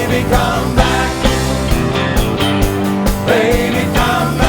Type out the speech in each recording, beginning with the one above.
Baby, come back. Baby, come back.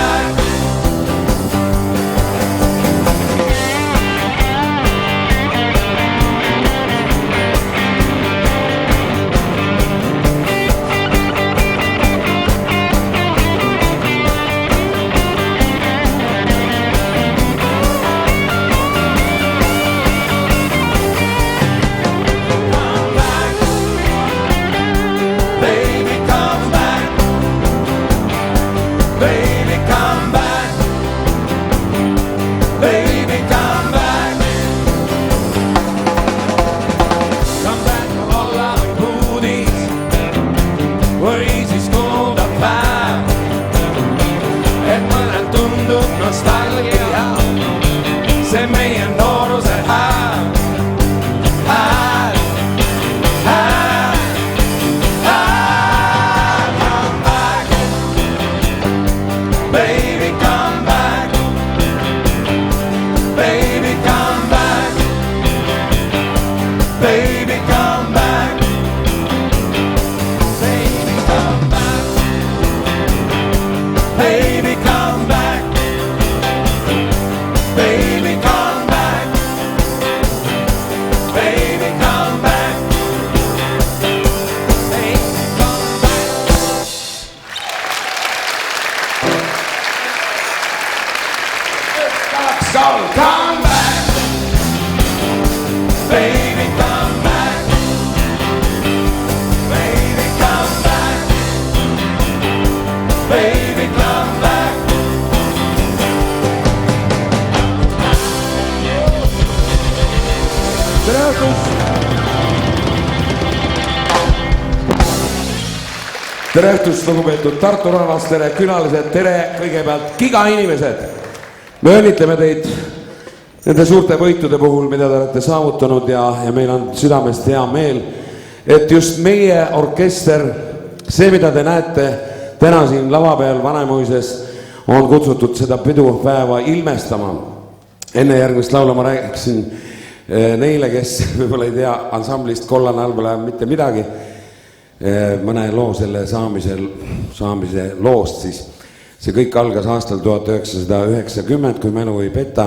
Tere õhtust, lugupeetud Tartu rahvas, tere külalised, tere kõigepealt gigainimesed. Me õnnitleme teid nende suurte võitude puhul, mida te olete saavutanud ja meil on südamest hea meel, et just meie orkester, see mida te näete täna siin lava peal Vanemuises, on kutsutud seda pidupäeva ilmestama. Enne järgmist laulu ma rääksin neile, kes võib-olla ei tea ansamblist Kollane Albalaev mitte midagi, mõne loo selle saamise loost, siis see kõik algas aastal 1990, kui mälu ei peta,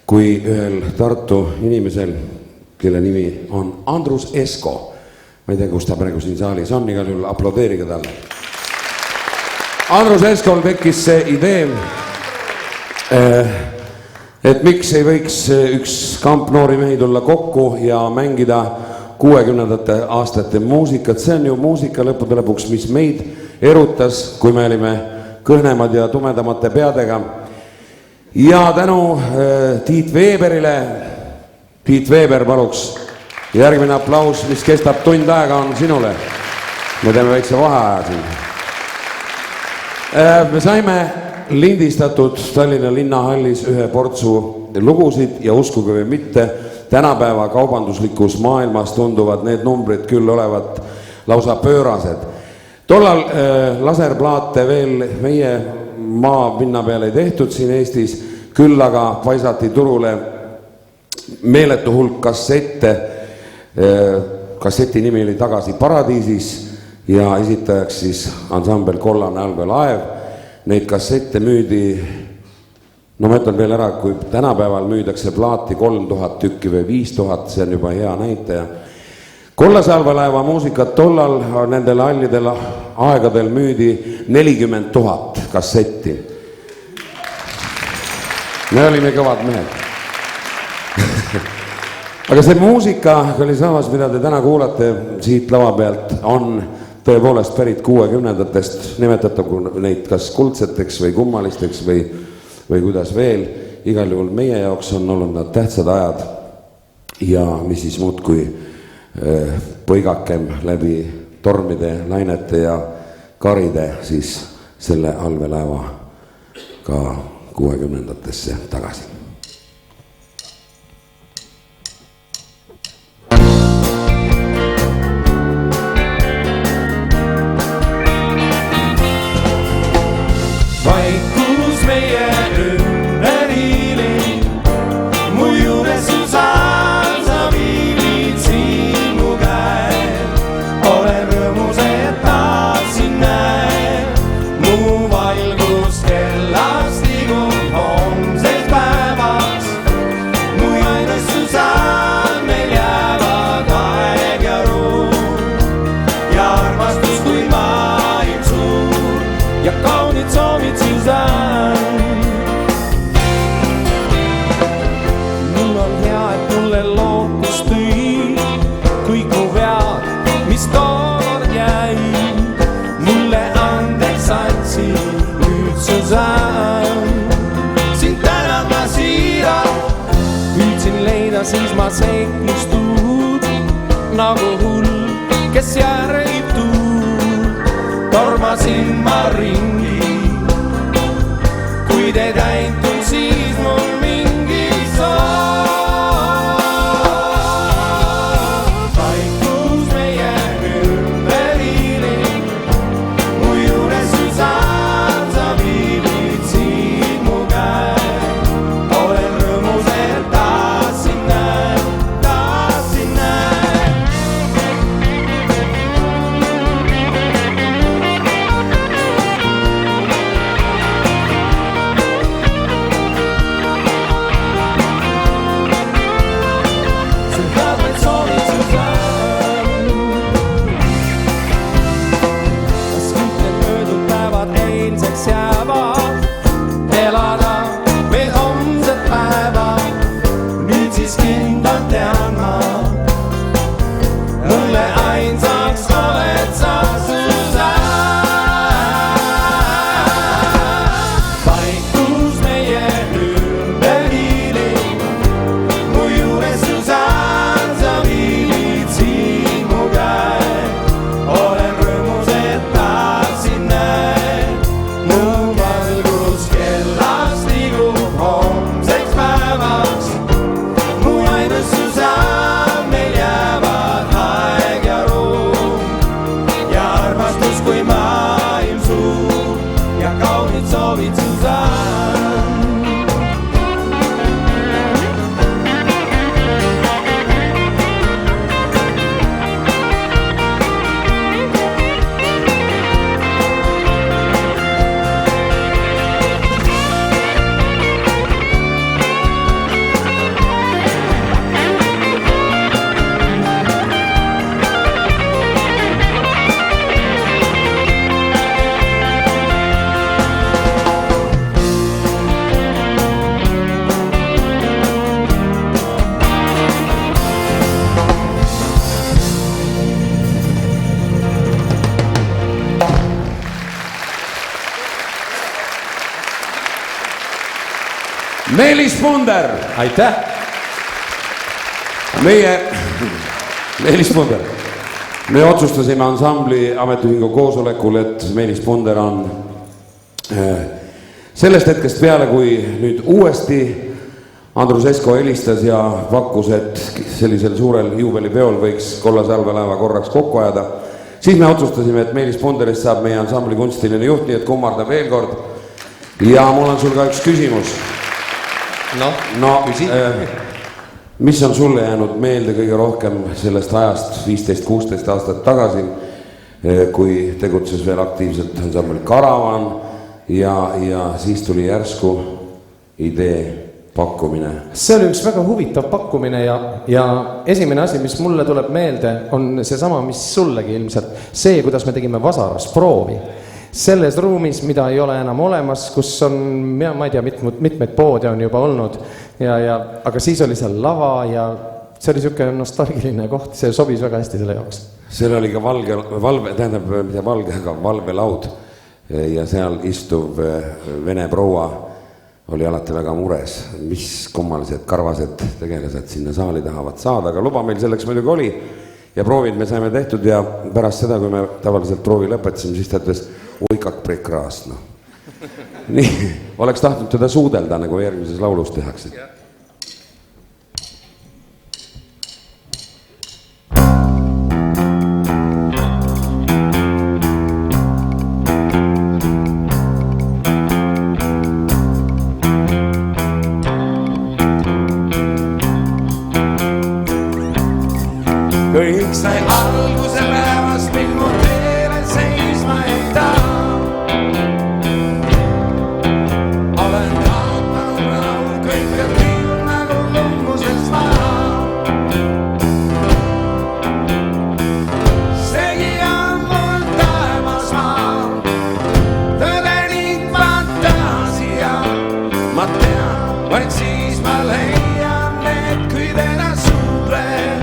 kui ühel Tartu inimesel, kelle nimi on Andrus Esko, ma ei tea, kus ta praegu siin saalis on, igal juhul aplodeerige talle. Andrus Eskol tekkis see idee, et miks ei võiks üks kamp noori mehi tulla kokku ja mängida 60. aastate muusikat. See on ju muusika lõppude lõpuks, mis meid erutas, kui me olime kõhnemad ja tumedamate peadega. Ja tänu Tiit Veberile, Tiit Veber paluks, järgmine aplaus, mis kestab tund aega, on sinule. Me teeme väikse vaheaja siin. Me saime lindistatud Tallinna linnahallis ühe portsu lugusid ja uskuge või mitte, tänapäeva kaubanduslikus maailmas tunduvad need numbrid küll olevat lausa pöörased. Tollal laserplaate veel meie maapinna peal ei tehtud siin Eestis, küll aga paisati turule meeletu hulk kassette. Kasseti nimi oli Tagasi paradiisis ja esitajaks siis ansambel Kollane Albalaev. Neid kassette müüdi, no ma ütlen veel ära, kui tänapäeval müüdakse plaati 3000 tükki või 5000, see on juba hea näitaja. Kollase Albalaeva muusikat tollal nendel hallidel aegadel müüdi 40 000 kassetti. Me olime kõvad mehed. Aga see muusika oli samas, mida te täna kuulate siit lava pealt, on tõepoolest pärit 60-ndatest, nimetatagu neid kas kuldseteks või kummalisteks või kuidas veel. Igal juhul meie jaoks on olnud nad tähtsad ajad ja mis siis muud kui põigakem läbi tormide, lainete ja karide siis selle allveelaeva ka 60-ndatesse tagasi. Vaikus meie ümber hiilin, mu juures su saan, sa viilid siin mu käel. Ole rõõmus ja siis ma seiklustud nagu hull, kes järgib tuul. Tormasin ma ringi, kuid ei täitun siis mul mingi soov. Vaikus meie ümber hiiling, mu juures süsad, sa viibid siin mu käe. Olen rõõmus, et tahtsin näe, tahtsin näe. Elada veel homset päeva, nüüd siis kindlalt tean ma, mulle ainsaks oled sa Susann. Vaikus meie ümber hiiling, mu juures Susann, sa viibid siin mu käe. Olen rõõmus, et tahtsin näe, mu valgus kellast liigub homseks päevaks. Mu ainus Susann, meil jäävad aeg ja ruum ja armastus kui maailm suur ja kaunid soovid Susann. Meelis Punder, Aitäh! Meelis Punder. Me otsustasime ansambli ametiühingu koosolekul, et Meelis Punder on sellest hetkest peale, kui nüüd uuesti Andrus Esko helistas ja pakkus, et sellisel suurel juubelipeol võiks Kollase allveelaeva korraks kokku ajada, siis me otsustasime, et Meelis Punderist saab meie ansambli kunstiline juht, nii et kummarda veel kord. Ja mul on sul ka üks küsimus. No, mis on sulle jäänud meelde kõige rohkem sellest ajast 15-16 aastat tagasi, kui tegutses veel aktiivselt ansambel Karavan ja siis tuli järsku idee pakkumine? See oli üks väga huvitav pakkumine ja esimene asi, mis mulle tuleb meelde, on seesama, mis sullegi ilmselt. See, kuidas me tegime Vasaras proovi. Selles ruumis, mida ei ole enam olemas, kus on, ma ei tea, mitmeid poode on juba olnud, aga siis oli seal lava ja see oli selline nostalgiline koht, see sobis väga hästi selle jaoks. Seal oli ka valvelaud ja seal istuv vene proua oli alati väga mures, mis kummalised karvased tegelased sinna saali tahavad saada, aga luba meil selleks muidugi oli ja proovid me saime tehtud ja pärast seda, kui me tavaliselt proovi lõpetasime, siis ta ütles, oi, как прекрасно. Nii, oleks tahtnud teda suudelda, nagu järgmises laulus tehakse. Kõik sai alguse päevast, mil mu teele seisma ei taha. Olen kaotanud rahu, kõik ja kõik nagu lumbuses maha. Segi on mul taevas maa, tõde ning fantaasia. Ma tean, vaid siis ma leian need, kui teda suudlen.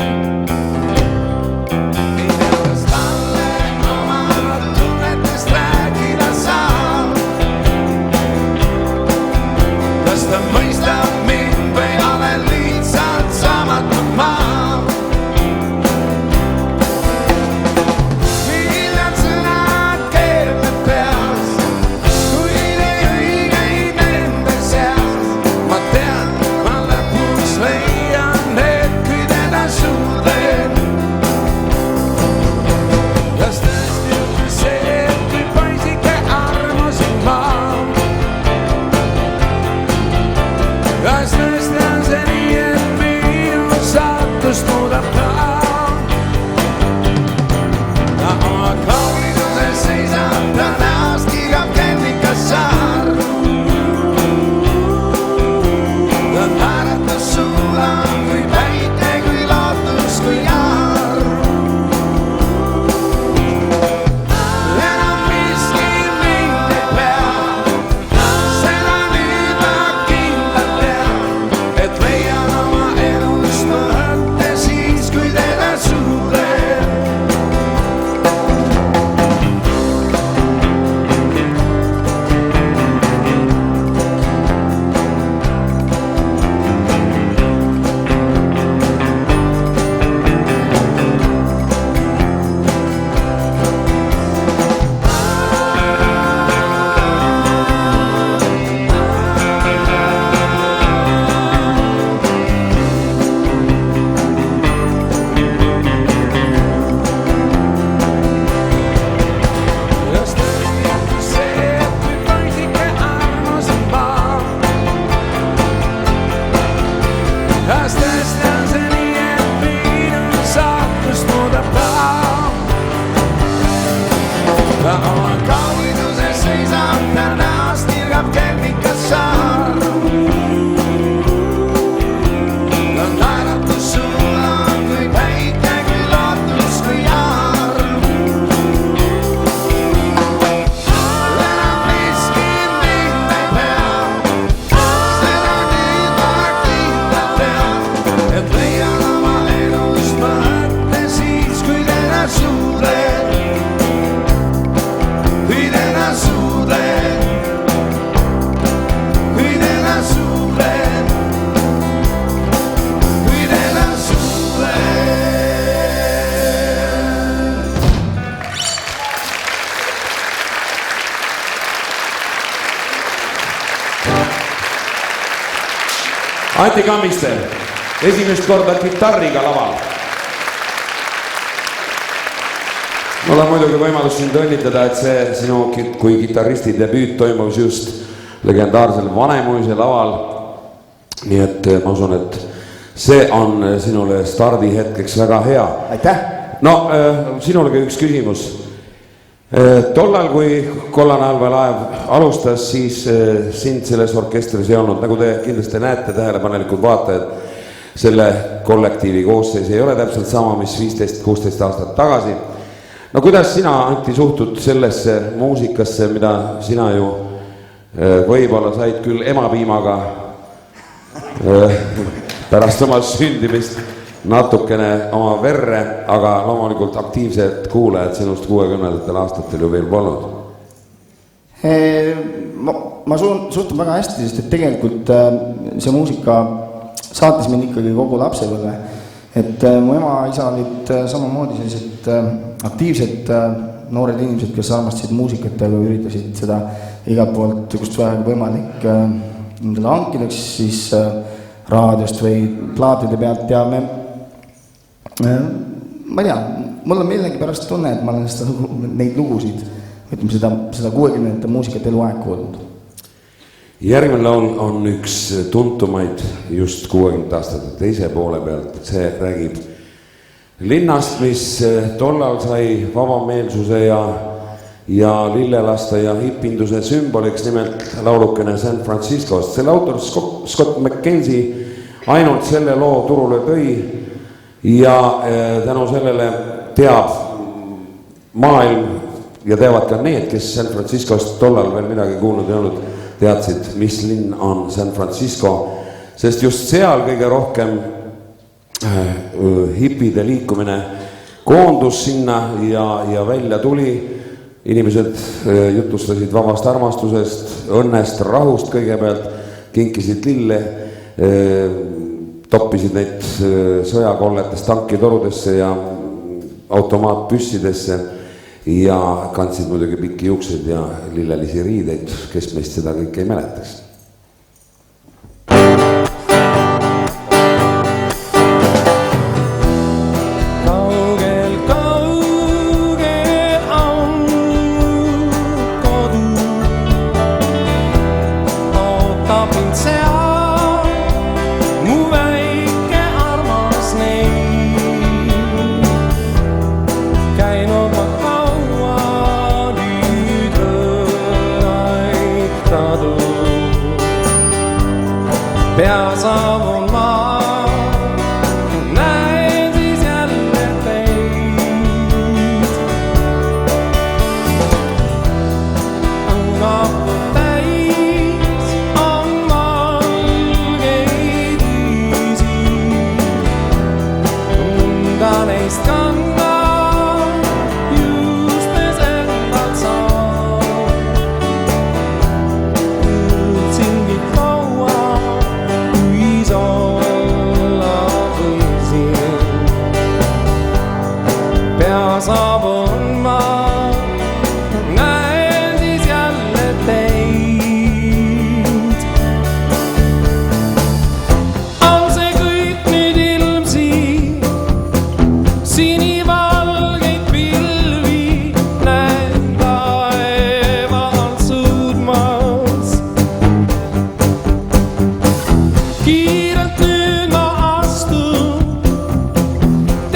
ja oma kauduses seisab ta näost nirgab kelmikas saar. Ta naeratus sulla kui päike, kui lootus, kui jaar. Enam miski mind ei pea, seda nüüd ma kindlalt tean, et leian oma elust mõtte siis, kui teda suudlen. Kui teda suudlen. Kui teda suudlen. Kui teda suudlen. Anti Kammiste, esimest korda kitarriga laval. Mul on muidugi võimalus sind õnnitleda, et see sinu kui kitarristi debüüt toimus just legendaarsel Vanemuise laval. Nii et ma usun, et see on sinule stardihetkeks väga hea. Aitäh! No, sinulegi üks küsimus. Tollal, kui Kollane allveelaev alustas, siis sind selles orkestris ei olnud. Nagu te kindlasti näete, tähelepanelikud vaatajad, selle kollektiivi koosseis ei ole täpselt sama, mis 15-16 aastat tagasi. No kuidas sina, Anti, suhtud sellesse muusikasse, mida sina ju võib-olla said küll emapiimaga pärast oma sündimist natukene oma verre, aga loomulikult aktiivsed kuulajad sinust 60. aastatel ju veel polnud. Ma suhtun väga hästi, sest et tegelikult see muusika saatis mind ikkagi kogu lapsepõlve. Et mu ema isa olid samamoodi sellised aktiivsed noored inimesed, kes armastasid muusikat ja üritasid seda igalt poolt, kust vähegi võimalik endale hankideks siis raadiost või plaatide pealt ja ma ei tea, mul on millegi pärast tunne, et ma olen neid lugusid, ütleme seda 60. muusikat eluaeg kuulnud. Järgmine laul on üks tuntumaid just 60 aastate teise poole pealt. See räägib linnast, mis tollal sai vabameelsuse ja lillelaste ja hipinduse sümboliks, nimelt laulukene San Franciscost. Selle autor Scott McKenzie ainult selle loo turule tõi ja tänu sellele teab maailm ja teavad ka need, kes San Franciscost tollal veel midagi kuulnud ei olnud, teadsid, mis linn on San Francisco, sest just seal kõige rohkem hipide liikumine koondus sinna ja välja tuli. Inimesed jutustasid vabast armastusest, õnnest, rahust kõigepealt, kinkisid lille, toppisid neid sõjakolletest tankitorudesse ja automaatpüssidesse ja kandsid muidugi pikki juuksed ja lillelisi riideid, kes meist seda kõike ei mäletaks.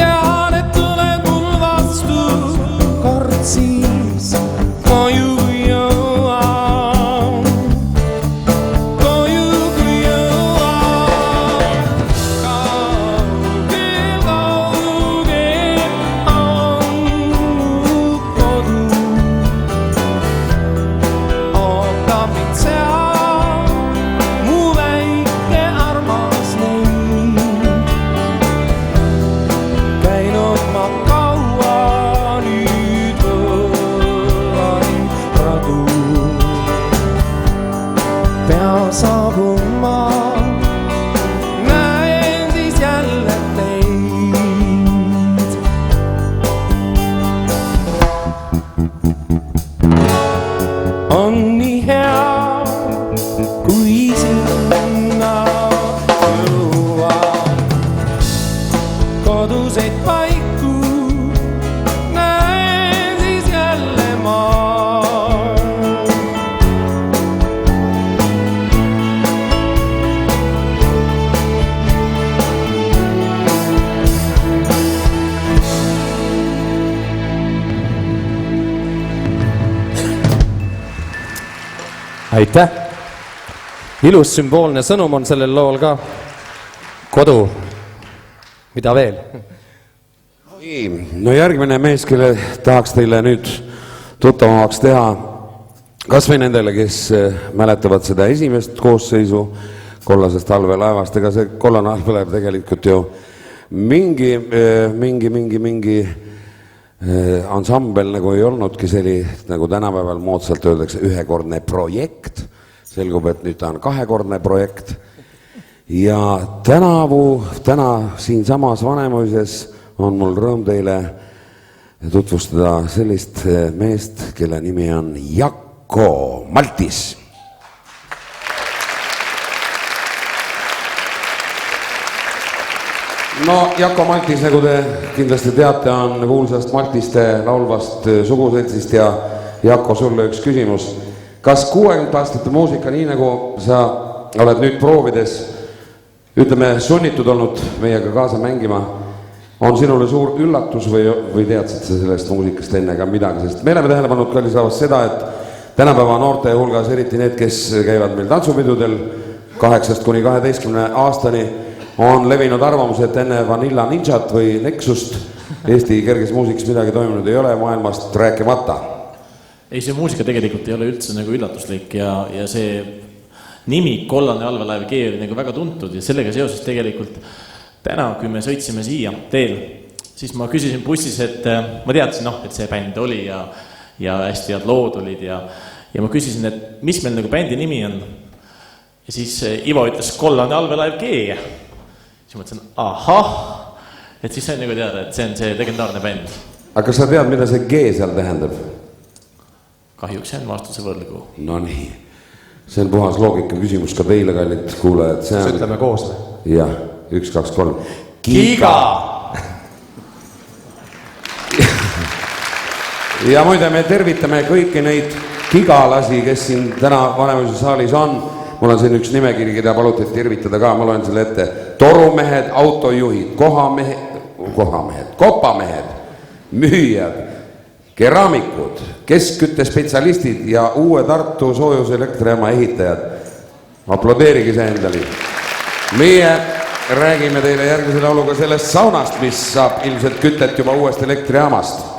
Tean, et tuled mul vastu. Aitäh! Ilus sümboolne sõnum on sellel lool ka. Kodu. Mida veel? No järgmine mees, kelle tahaks teile nüüd tuttavamaks teha, kas või nendele, kes mäletavad seda esimest koosseisu kollasest allveelaevast, ega see kollane allveelaev tegelikult ju mingi ansambel nagu ei olnudki, see oli, nagu tänapäeval moodsalt öeldakse, ühekordne projekt. Selgub, et nüüd ta on kahekordne projekt. Ja täna siin samas Vanemuises on mul rõõm teile tutvustada sellist meest, kelle nimi on Jakko Maltis. No Jakko Maltis, nagu te kindlasti teate, on kuulsast Maltiste laulvast suguseltsist ja Jakko, sulle üks küsimus. Kas 60 aastate muusika, nii nagu sa oled nüüd proovides, ütleme, sunnitud olnud meiega kaasa mängima, on sinule suur üllatus või teadsid sa sellest muusikast enne ka midagi? Sest me oleme tähele pannud kallisavast seda, et tänapäeva noorte hulgas, eriti need, kes käivad meil tantsupidudel 8–12 aastani, on levinud arvamus, et enne Vanilla Ninjat või Nexust Eesti kerges muusikas midagi toimunud ei ole, maailmast rääkimata. Ei, see muusika tegelikult ei ole üldse nagu üllatuslik ja see nimi Kollane allveelaev G oli nagu väga tuntud ja sellega seoses tegelikult täna, kui me sõitsime siia teel, siis ma küsisin bussis, et ma teadsin, et see bänd oli ja hästi head lood olid ja ma küsisin, et mis meil nagu bändi nimi on. Ja siis Ivo ütles Kollane allveelaev G. Siis mõtlesin, ahah, et siis sain nagu teada, et see on see legendaarne bänd. Aga kas sa tead, mida see G seal tähendab? Kahjuks jään vastuse võrgu. No nii, see on puhas loogika küsimus ka teile, kallid kuulajad. Ütleme koos. Jah, 1, 2, 3. Giga! Ja muide, me tervitame kõiki neid gigalasi, kes siin täna Vanemuise saalis on. Mul on siin üks nimekiri, keda paluti tervitada ka, ma loen selle ette. Torumehed, autojuhid, kohamehed, kopamehed, müüjad, keraamikud, keskküttespetsialistid ja uue Tartu soojuselektrijaama ehitajad. Aplodeerigi see endale. Meie räägime teile järgmise lauluga sellest saunast, mis saab ilmselt kütet juba uuest elektrijaamast.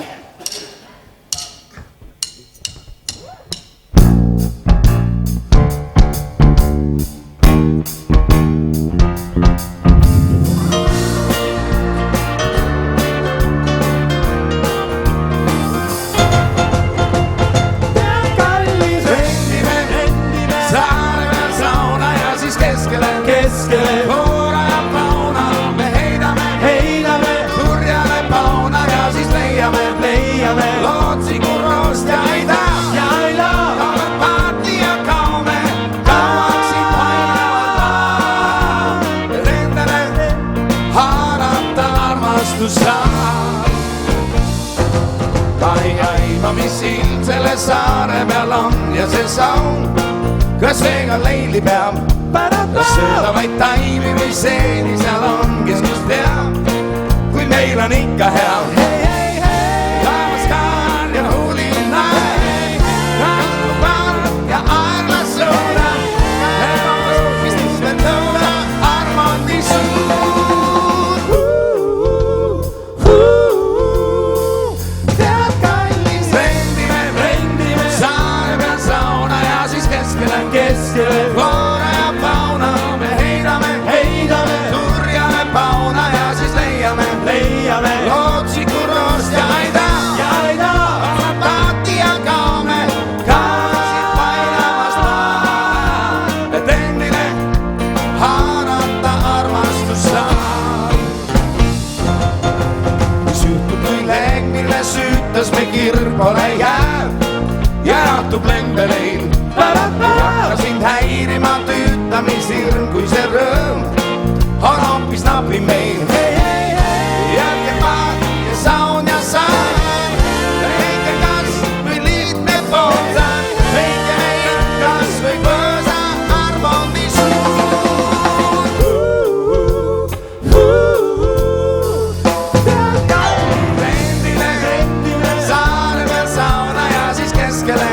Saare peal on ja see saun, kas veega leili peab, sööda vaid taimi või seeni seal on, kes kus teab, kui meil on ikka hea. Taevas kaan ja huulil nae, kasvu paar ja armas suuna, mis nüüd lõuna armandi suun. Voore ja pauna, me heidame, turjame pauna ja siis leiame lootsiku roost ja aida, paati ja kaame, kaasid painamast maa, et endile haarata armastus saab. Mis juhtub, kui leeg, mille süütas me kirg pole jääb ja jahtub lembeleil. Hakka sind häirima tüütamishirm, kui see rõõm on hoopis napi meil. Jätke paat ja saun ja saan, leike kas või liitne poolsa, leike neid kas või põõsa arvondi suun. Rendile saare peal sauna ja siis keskele.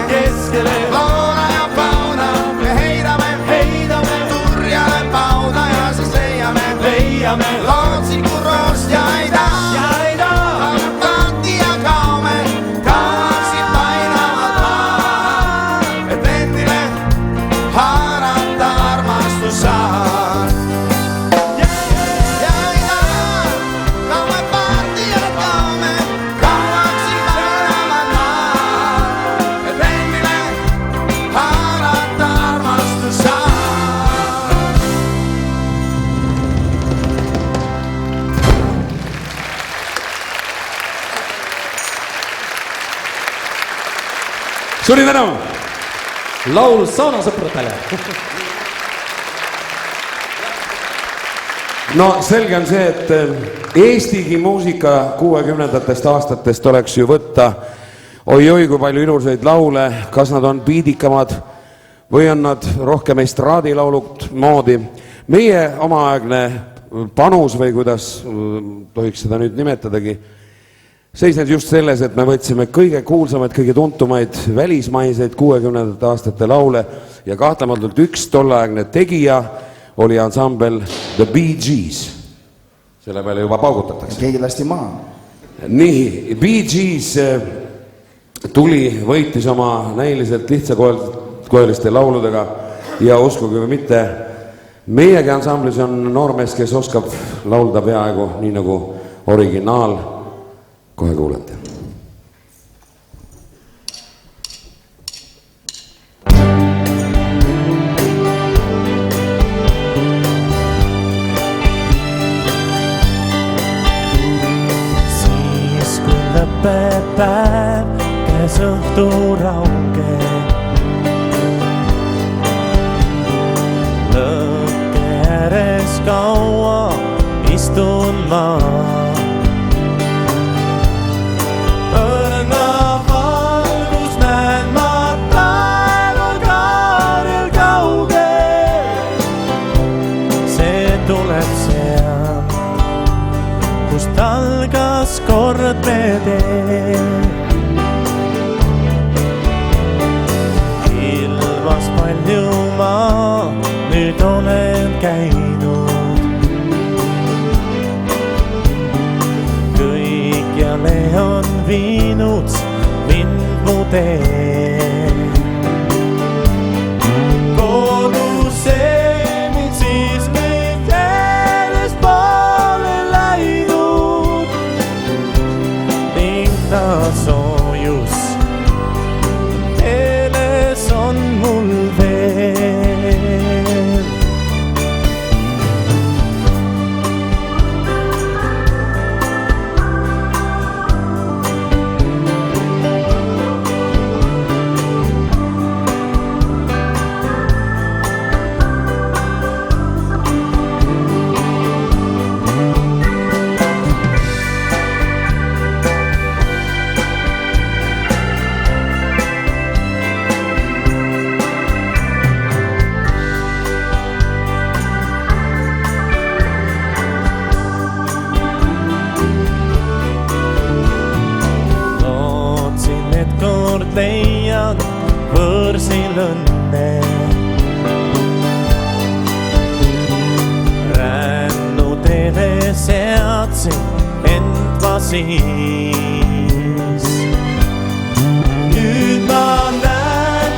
Suur tänu! Laul saunasõpradele. No selge on see, et Eestigi muusika 60-ndatest aastatest oleks ju võtta oi-oi kui palju ilusaid laule, kas nad on biidikamad või on nad rohkem estraadilaulud moodi. Meie omaaegne panus või kuidas tohiks seda nüüd nimetadagi, seisnes just selles, et me võtsime kõige kuulsamaid, kõige tuntumaid välismaiseid 60-ndate aastate laule ja kahtlematult üks tolleaegne tegija oli ansambel The Bee Gees. Selle peale juba paugutatakse. Keegi lasti maha. Nii, Bee Gees tuli, võitis oma näiliselt lihtsakoeliste lauludega ja uskuge või mitte, meiegi ansamblis on noormees, kes oskab laulda peaaegu nii nagu originaal. Kohe kuulete. Siis kui lõpeb päev, käes õhtu rauge. Lõkke ääres kaua istun ma. Algas kord me tee. Ilmas palju ma nüüd olen käinud. Kõikjale on viinud mind mu tee. Kodus mind siis kõik järjest poole läinud. Soojus meeles on mul veel. Leian võrsil õnne. Rännu teele seadsin end ma siis. Nüüd ma näen,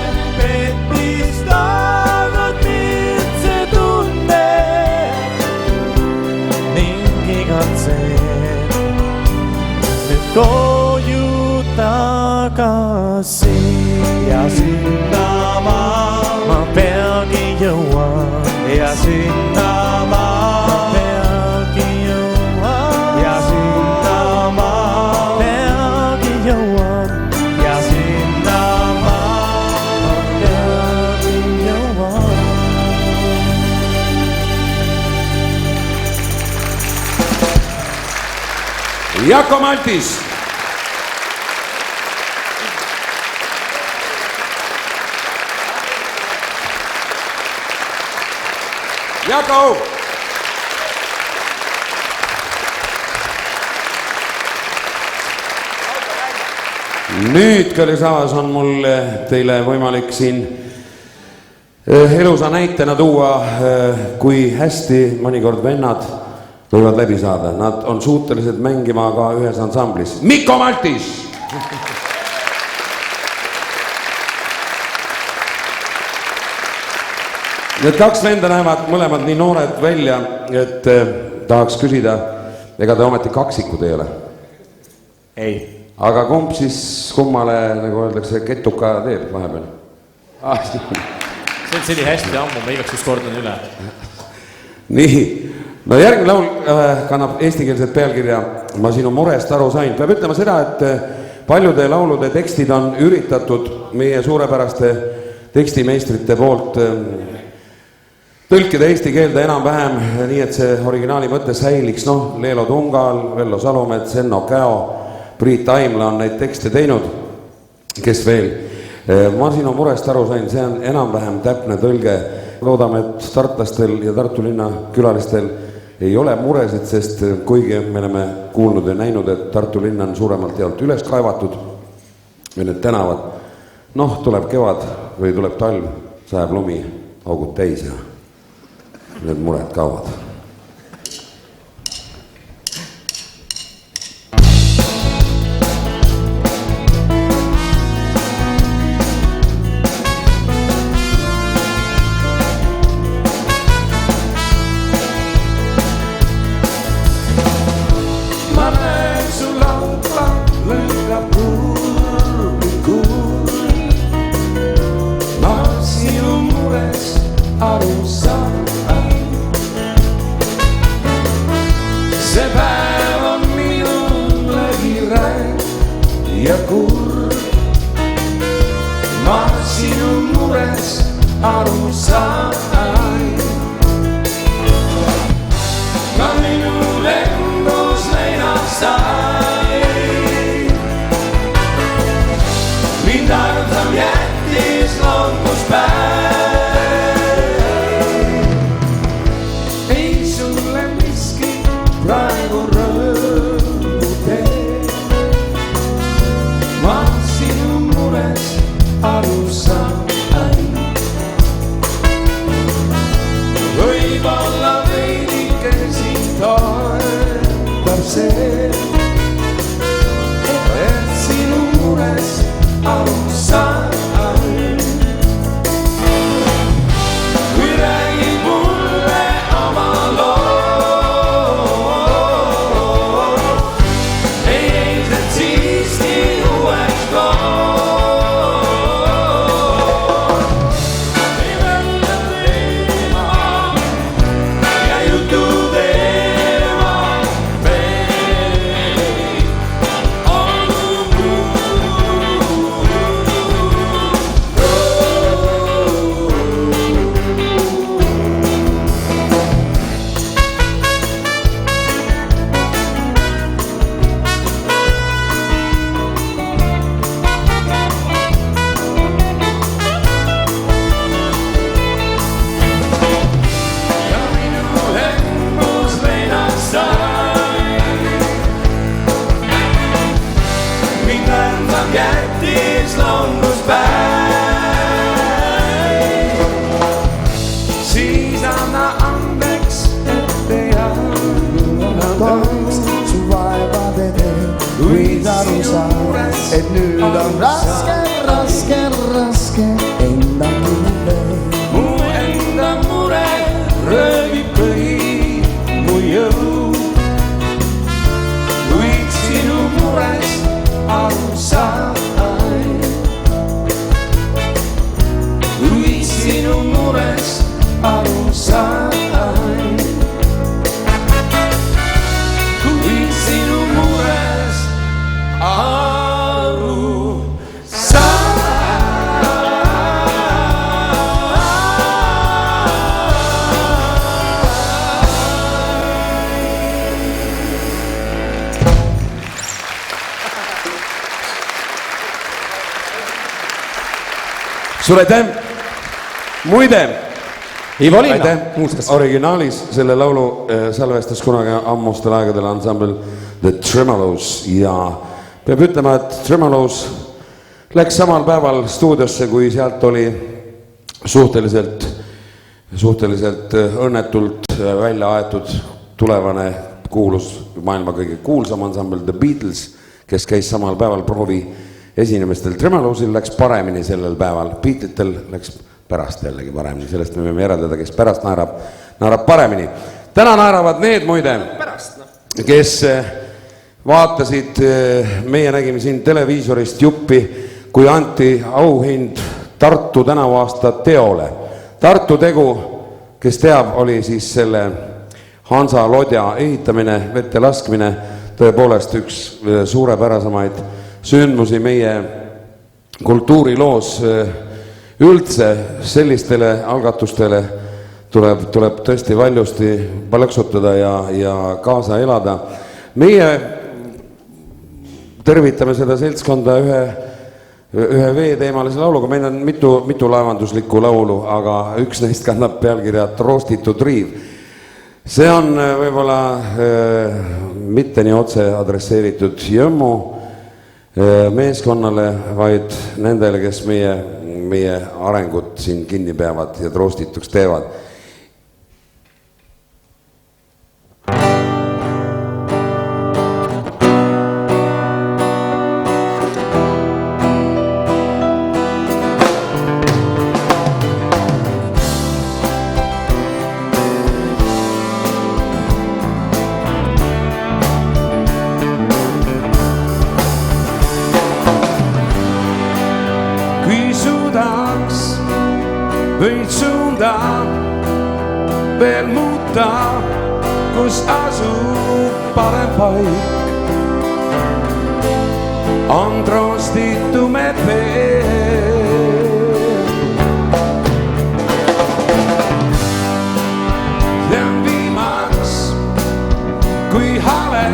et mis taavad mind see tunne ning igatsen nüüd koju tagasi ja sinna ma peagi jõuan ja sinna ma peagi jõuan ja sinna ma peagi jõuan ja sinna ma peagi jõuan. Jako Maltis. Jako! Nüüd, kõlisavas, on mul teile võimalik siin elusa näitena tuua, kui hästi mõnikord vennad võivad läbi saada. Nad on suutelised mängima ka ühes ansamblis. Mikko Maltis! Need kaks venda näevad mõlemad nii noored välja, et tahaks küsida, ega te ometi kaksikud ei ole? Ei. Aga kumb siis kummale, nagu öeldakse, ketuka teeb vahepeal? See oli hästi ammu, ma igaks just kordan üle. Nii, no järgmine laul kannab eestikeelset pealkirja Ma sinu murest aru sain. Peab ütlema seda, et paljude laulude tekstid on üritatud meie suurepäraste tekstimeistrite poolt tõlkida eesti keelde enam-vähem nii, et see originaali mõte säiliks. Noh, Leelo Tungal, Vello Salumets, Enno Käo, Priit Aimla on neid tekste teinud. Kes veel? Ma sinu murest aru sain, see on enam-vähem täpne tõlge. Loodame, et tartlastel ja Tartu linna külalistel ei ole muresid, sest kuigi me oleme kuulnud ja näinud, et Tartu linn on suuremalt jaolt üles kaevatud ja need tänavad, noh, tuleb kevad või tuleb talv, sajab lumi, augud täis ja need mured kaovad. Suur aitäh! Muide, Ivo Linna, muuseas, originaalis selle laulu salvestas kunagi ammustel aegadel ansambel The Tremolos ja peab ütlema, et Tremolos läks samal päeval stuudiosse, kui sealt oli suhteliselt õnnetult välja aetud tulevane kuulus, maailma kõige kuulsam ansambel The Beatles, kes käis samal päeval proovi esinemistel. Tremolosil läks paremini sellel päeval, Beatlitel läks pärast jällegi paremini, sellest me võime järeldada, kes pärast naerab paremini. Täna naeravad need muide, kes vaatasid, meie nägime siin televiisorist juppi, kui anti auhind Tartu tänavaasta teole. Tartu tegu, kes teab, oli siis selle Hansa lodja ehitamine, vette laskmine, tõepoolest üks suurepärasemaid sündmusi meie kultuuriloos üldse sellistele algatustele tuleb tõesti valjusti palõksutada ja kaasa elada. Meie tervitame seda seltskonda ühe veeteemalise lauluga. Meil on mitu laevanduslikku laulu, aga üks neist kannab pealkirja Troostitud riiv. See on võib-olla mitte nii otse adresseeritud Jõmmu meeskonnale, vaid nendele, kes meie arengut siin kinni peavad ja troostituks teevad. Võid suunda veel muuta, kus asub parem paik. On troostitume veel. See on viimaks, kui hale,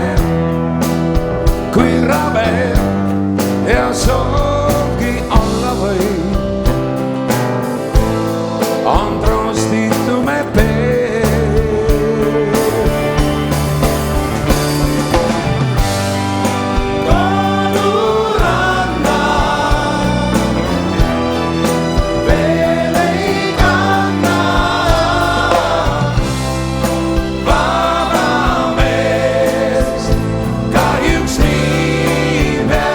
kui rabe ja soovgi alla või. On troostitume veel. Koduranna veel ei kanna. Vaba mees kahjuks nii peab.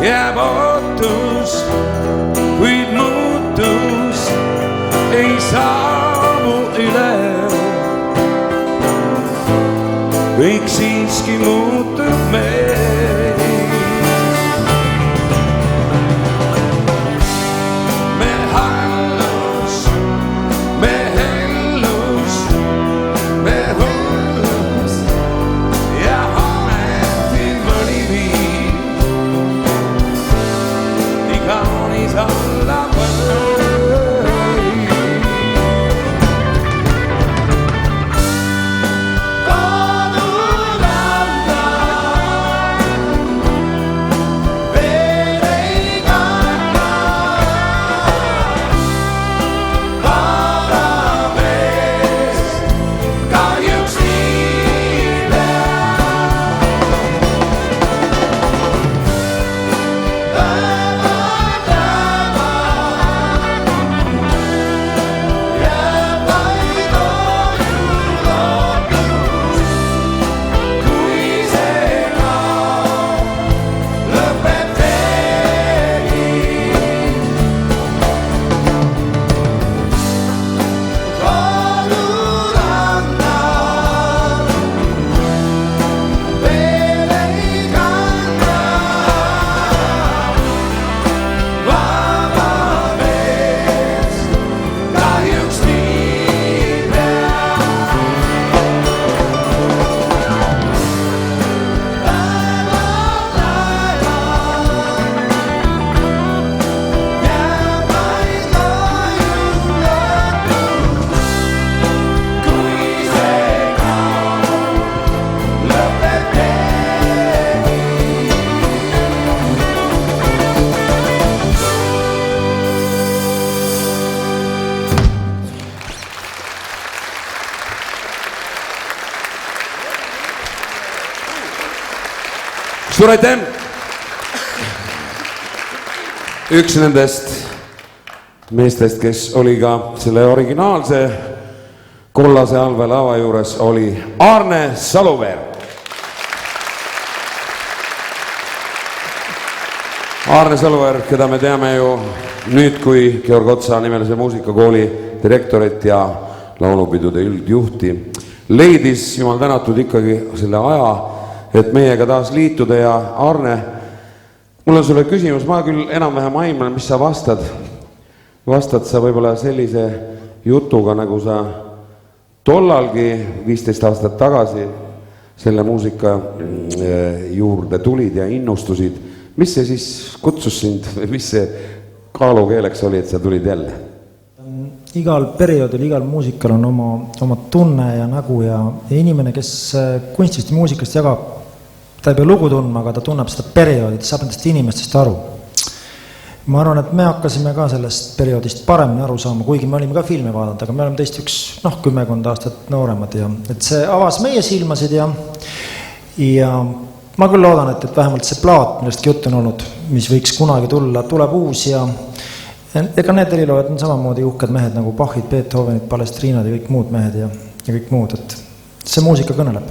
Jääb ootus, kuid muutus ei saabu üle. Kõik siiski muutub meil. Me hallus, me hellus, me hullus ja ometi mõni viib. Kaunis alla või. Koduranna suur aitäh! Üks nendest meestest, kes oli ka selle originaalse Kollase Alve lava juures, oli Arne Saluveer. Arne Saluveer, keda me teame ju nüüd kui Georg Otsa nimelise muusikakooli direktorit ja laulupidude üldjuhti, leidis jumal tänatud ikkagi selle aja, et meiega taas liituda. Ja Arne, mul on sulle küsimus, ma küll enam-vähem aiman, mis sa vastad. Vastad sa võib-olla sellise jutuga, nagu sa tollalgi 15 aastat tagasi selle muusika juurde tulid ja innustusid. Mis see siis kutsus sind, mis see kaalukeeleks oli, et sa tulid jälle? Igal perioodil, igal muusikal on oma tunne ja nägu ja inimene, kes kunstist ja muusikast jagab, ta ei pea lugu tundma, aga ta tunneb seda perioodit, saab nendest inimestest aru. Ma arvan, et me hakkasime ka sellest perioodist paremini aru saama, kuigi me olime ka filmi vaadanud, aga me oleme teist 10 aastat nooremad ja et see avas meie silmasid ja ma küll loodan, et vähemalt see plaat, millestki juttu on olnud, mis võiks kunagi tulla, tuleb uus ja ega need heliloojad on samamoodi uhked mehed nagu Bachid, Beethovenid, Palestriinad ja kõik muud mehed ja kõik muud, et see muusika kõneleb.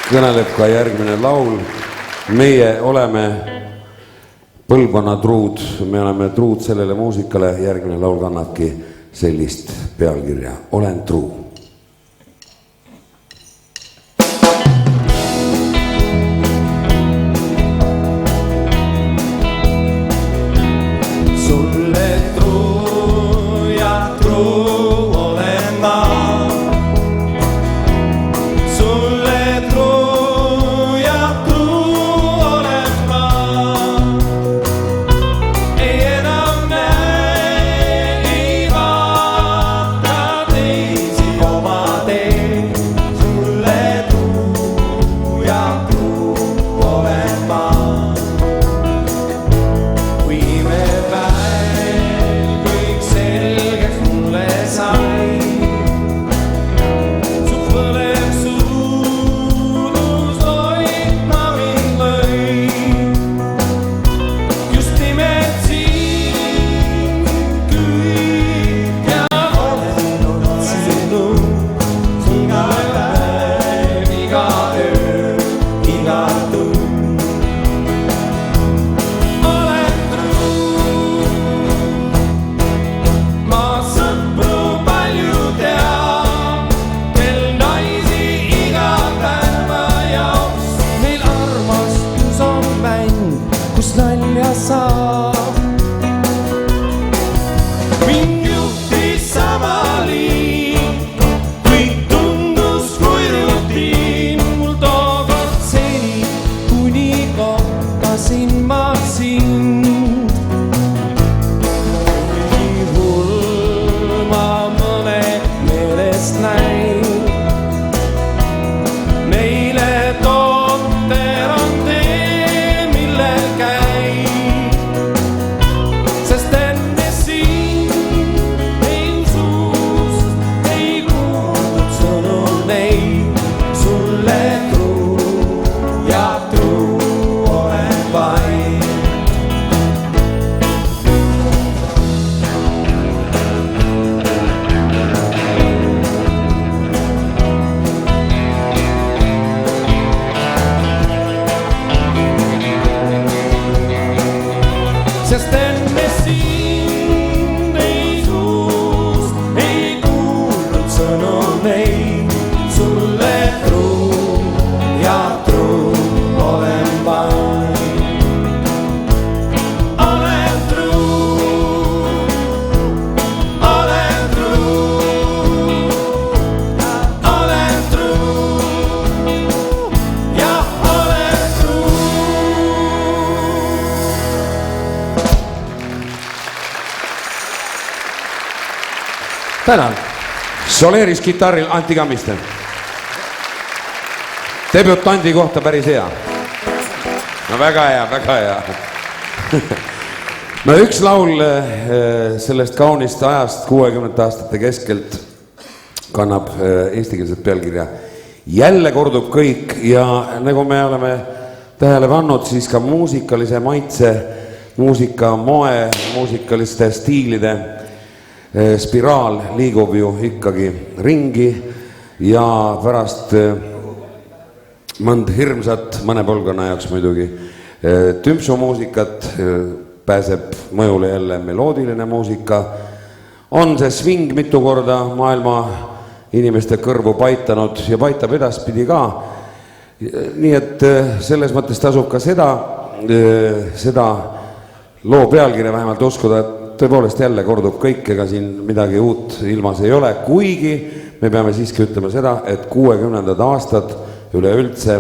Kõneleb ka järgmine laul. Meie oleme põlvkonna truud, me oleme truud sellele muusikale, järgmine laul kannabki sellist pealkirja, Olen truu. Tänan. Soleris kitarril Antti Kammiste. Debütandi kohta päris hea. No väga hea, väga hea. No üks laul sellest kaunist ajast 60 aastate keskelt kannab eestikeelset pealkirja jälle kordub kõik ja nagu me oleme tähele pannud, siis ka muusikalise maitse, muusika moe, muusikaliste stiilide spiraal liigub ju ikkagi ringi ja pärast mõnd hirmsat, mõne põlvkonna jaoks muidugi, tümpsumuusikat pääseb mõjule jälle meloodiline muusika. On see swing mitu korda maailma inimeste kõrvu paitanud ja paitab edaspidi ka. Nii et selles mõttes tasub ka seda loo pealkirja vähemalt uskuda, et tõepoolest jälle kordub kõik, ega siin midagi uut ilmas ei ole, kuigi me peame siiski ütlema seda, et 60. aastad üleüldse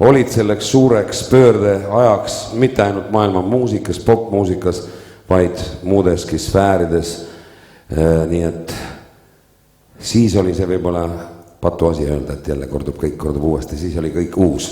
olid selleks suureks pöörde ajaks mitte ainult maailma muusikas, popmuusikas, vaid muudeski sfäärides. Nii et siis oli see võib-olla patuasi öelda, et jälle kordub kõik, kordub uuesti, siis oli kõik uus.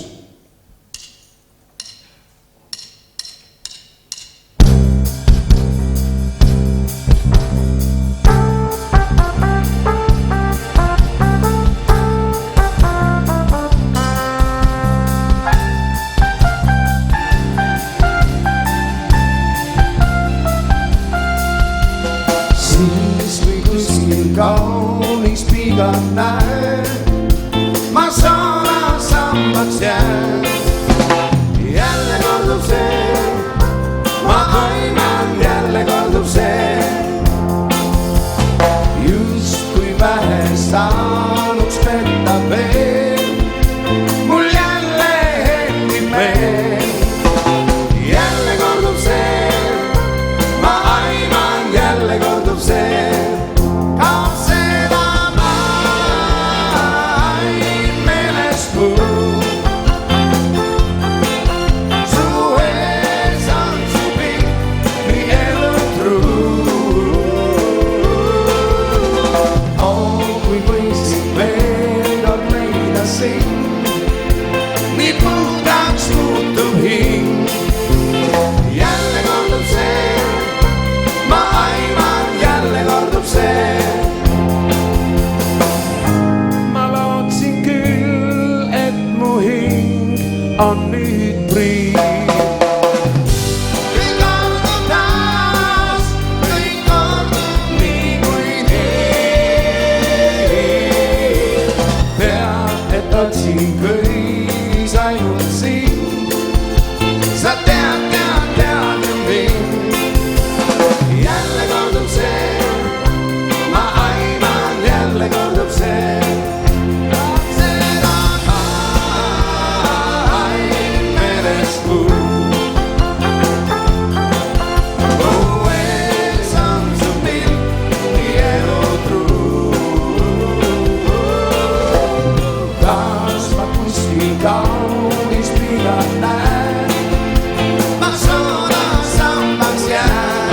Kaunis piigad näen, ma saana sambaks jään. Jälle kordub see, ma aiman, jälle kordub see. Just kui vähe saanuks petta veel, mul jälle hendib meel. Jälle kordub see, ma aiman, jälle kordub see. On nüüd priin. Kõik kordub taas, kõik kordub nii kui nii. Pead, et otsin kõigis ainult sind. Sa tead ju mind. Jälle kordub see, ma aiman, jälle kordub see. Kaunis piigad näen, ma saana sambaks jään.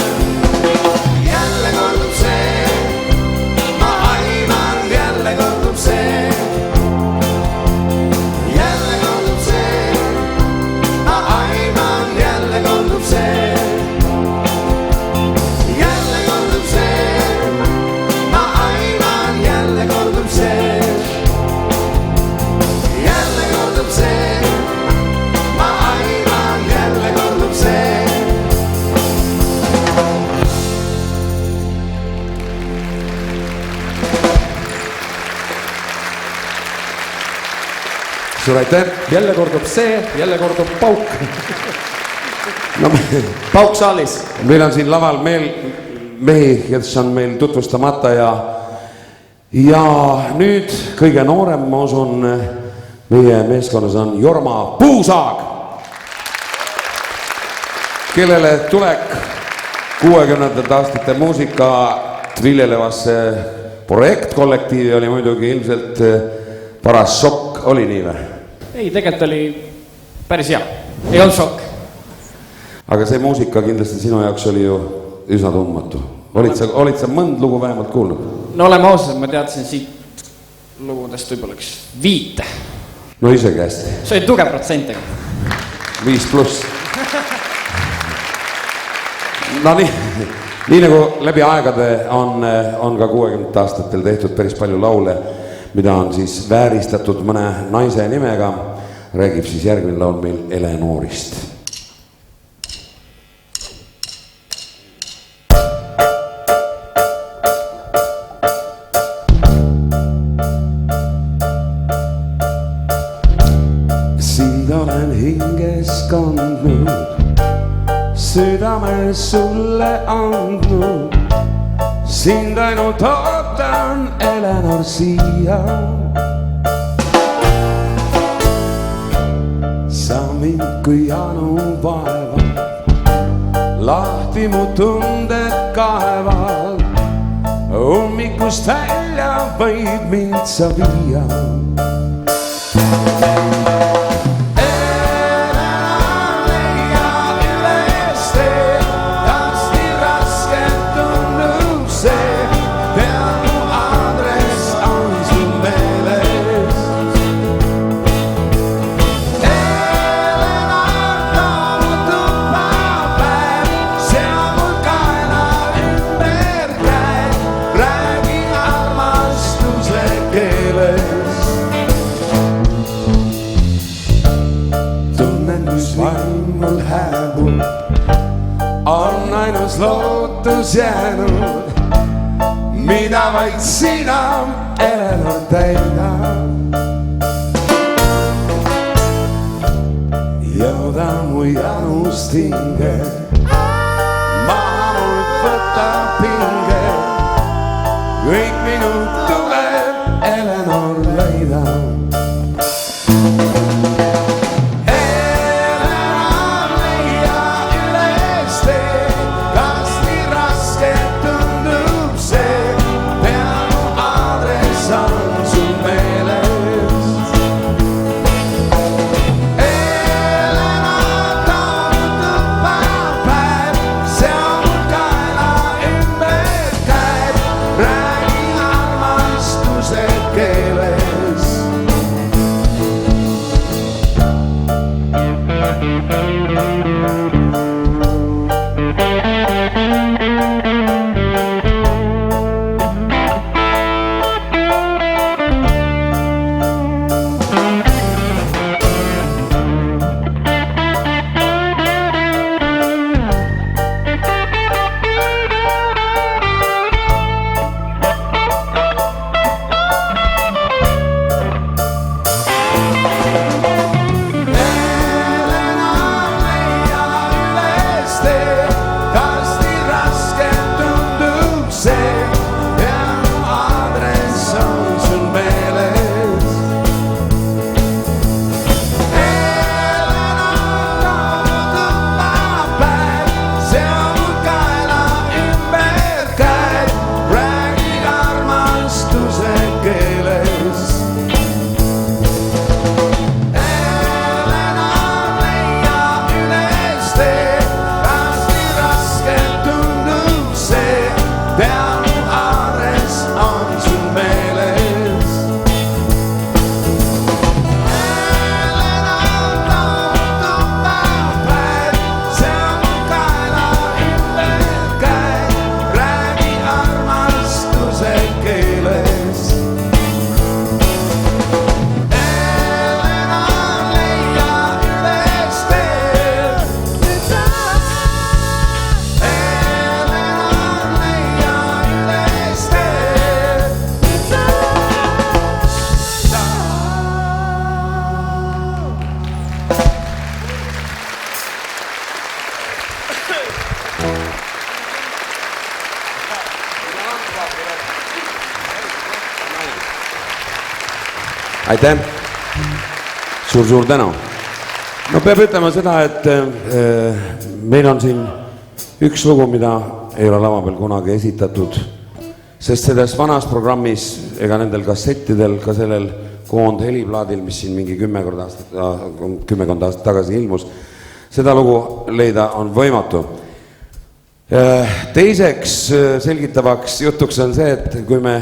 Jälle kordub see, ma aiman, jälle kordub see. Jälle kordub see, ma aiman, jälle kordub see. Jälle kordub see, ma aiman, jälle kordub see. Suur aitäh! Jälle kordub see, jälle kordub pauk. No, Pauk saalis. Meil on siin laval mehi, kes on meil tutvustamata ja nüüd kõige noorem, ma usun, meie meeskonnas on Jorma Puusaag, kellele tulek 60. aastate muusikat viljelevasse projektkollektiivi oli muidugi ilmselt paras šokk, oli nii või? Ei, tegelikult oli päris hea, ei olnud šokk. Aga see muusika kindlasti sinu jaoks oli ju üsna tundmatu. Olid sa mõnd lugu vähemalt kuulnud? No oleme ausad, ma teadsin siit lugudest võib-olla üks 5. No isegi hästi. See oli tugev protsent. 5+. No nii nagu läbi aegade on ka 60 aastatel tehtud päris palju laule, mida on siis vääristatud mõne naise nimega, räägib siis järgmine laul meil Eleanorist. Sind olen hinges kandnud, südame sulle andnud, sind ainult ootan, Eleanor, siia. Sa mind kui janu vaevad, lahti mu tunded kaevad, ummikust välja võid mind sa viia. On ainus lootus jäänud, mida vaid sina, Eleanor, täidad. Jõuda mu janust hinge, maha mult võtta pinge, kõik minu tuleb, Eleanor, leida. Aitäh, suur tänu. No peab ütlema seda, et meil on siin üks lugu, mida ei ole lava peal kunagi esitatud, sest selles vanas programmis ega nendel kassettidel, ka sellel koondheliplaadil, mis siin mingi 10 aastat tagasi ilmus, seda lugu leida on võimatu. Teiseks selgitavaks jutuks on see, et kui me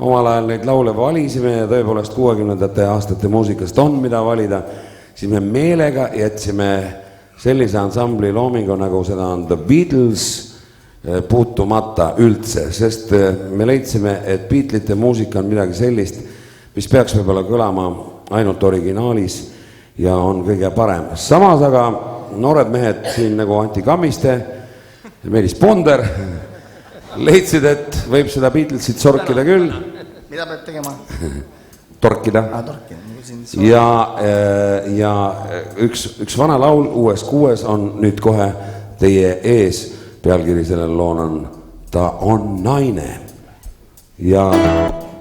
omal ajal neid laule valisime ja tõepoolest 60ndate aastate muusikast on mida valida, siis me meelega jätsime sellise ansambli loomingu, nagu seda on The Beatles, puutumata üldse, sest me leidsime, et Beatlesite muusika on midagi sellist, mis peaks võib-olla kõlama ainult originaalis ja on kõige parem. Samas aga noored mehed siin nagu Anti Kammiste ja Meelis Ponder leidsid, et võib seda Beatlesit sorkida küll. Mida peab tegema? Torkida. Ja üks vana laul uues kuues on nüüd kohe teie ees. Pealkiri sellel loon on Ta on naine. Ja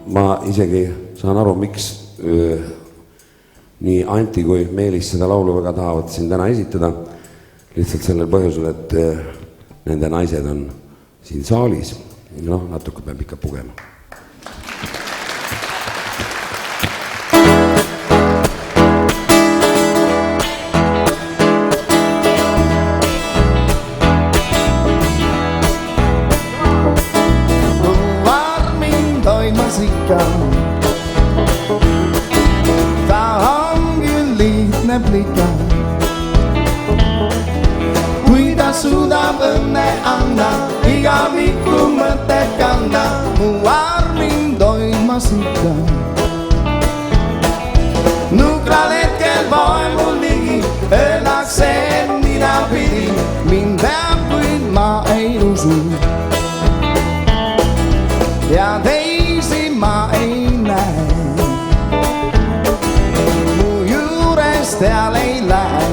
ma isegi saan aru, miks nii Anti kui Meelis seda laulu väga tahavad siin täna esitada. Lihtsalt sellel põhjusel, et nende naised on siin saalis. No, natuke peab ikka pugema. Kui ta suudab õnne anda, iga viku mõtet kanda, mu armin toimas ikka. Nukral hetkel poe mul ligi, öeldakse ninapidi, mind peab, kuid ma ei usu. Ja teisi ma ei näe. Seal ei lähe.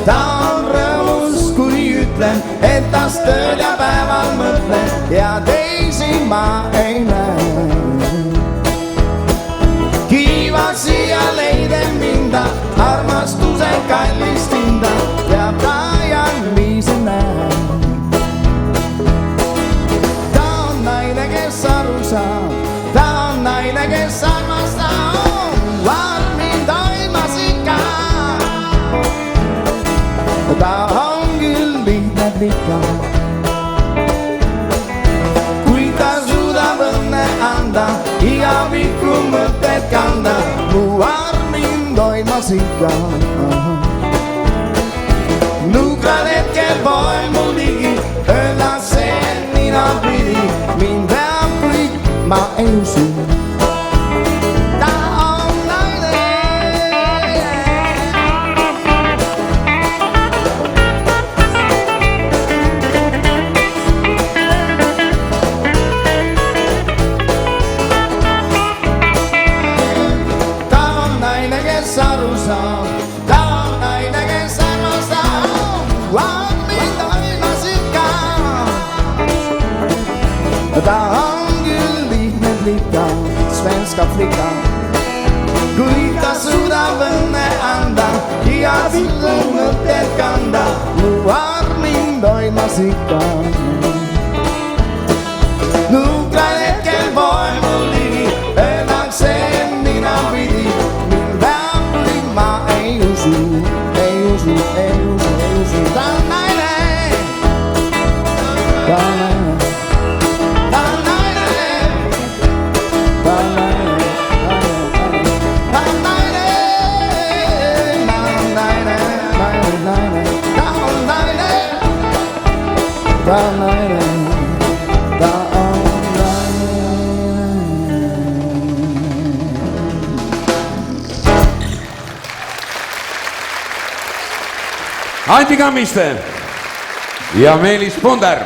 Ta on rõõmus, kui ütlen, et tast tööl ja päeval mõtlen ja teisi ma ei näe. Kiivad siia leiden minda, armastuse kallist hinda ja prajan viisi näe. Ta on naine, kes aru saab, ta on naine, kes armastab. Ta on küll lihtne plika. Kui ta suudab õnne anda, iga viku mõtet kanda, mu armin toimas ikka. Nukral hetkel poe mul ligi, öeldakse ninapidi, mind peab, kuid ma ei usu. Ta on küll lihtne plika, svenska flika. Kui ta suudab õnne anda, iga viku mõtet kanda, mu armin toimas ikka. Nukral hetkel poe mul ligi, öeldakse ninapidi, mind peab, kuid ma ei usu, ei usu, ei usu, ei usu. Ta on naine, ta on naine. Anti Kammiste ja Meelis Ponder.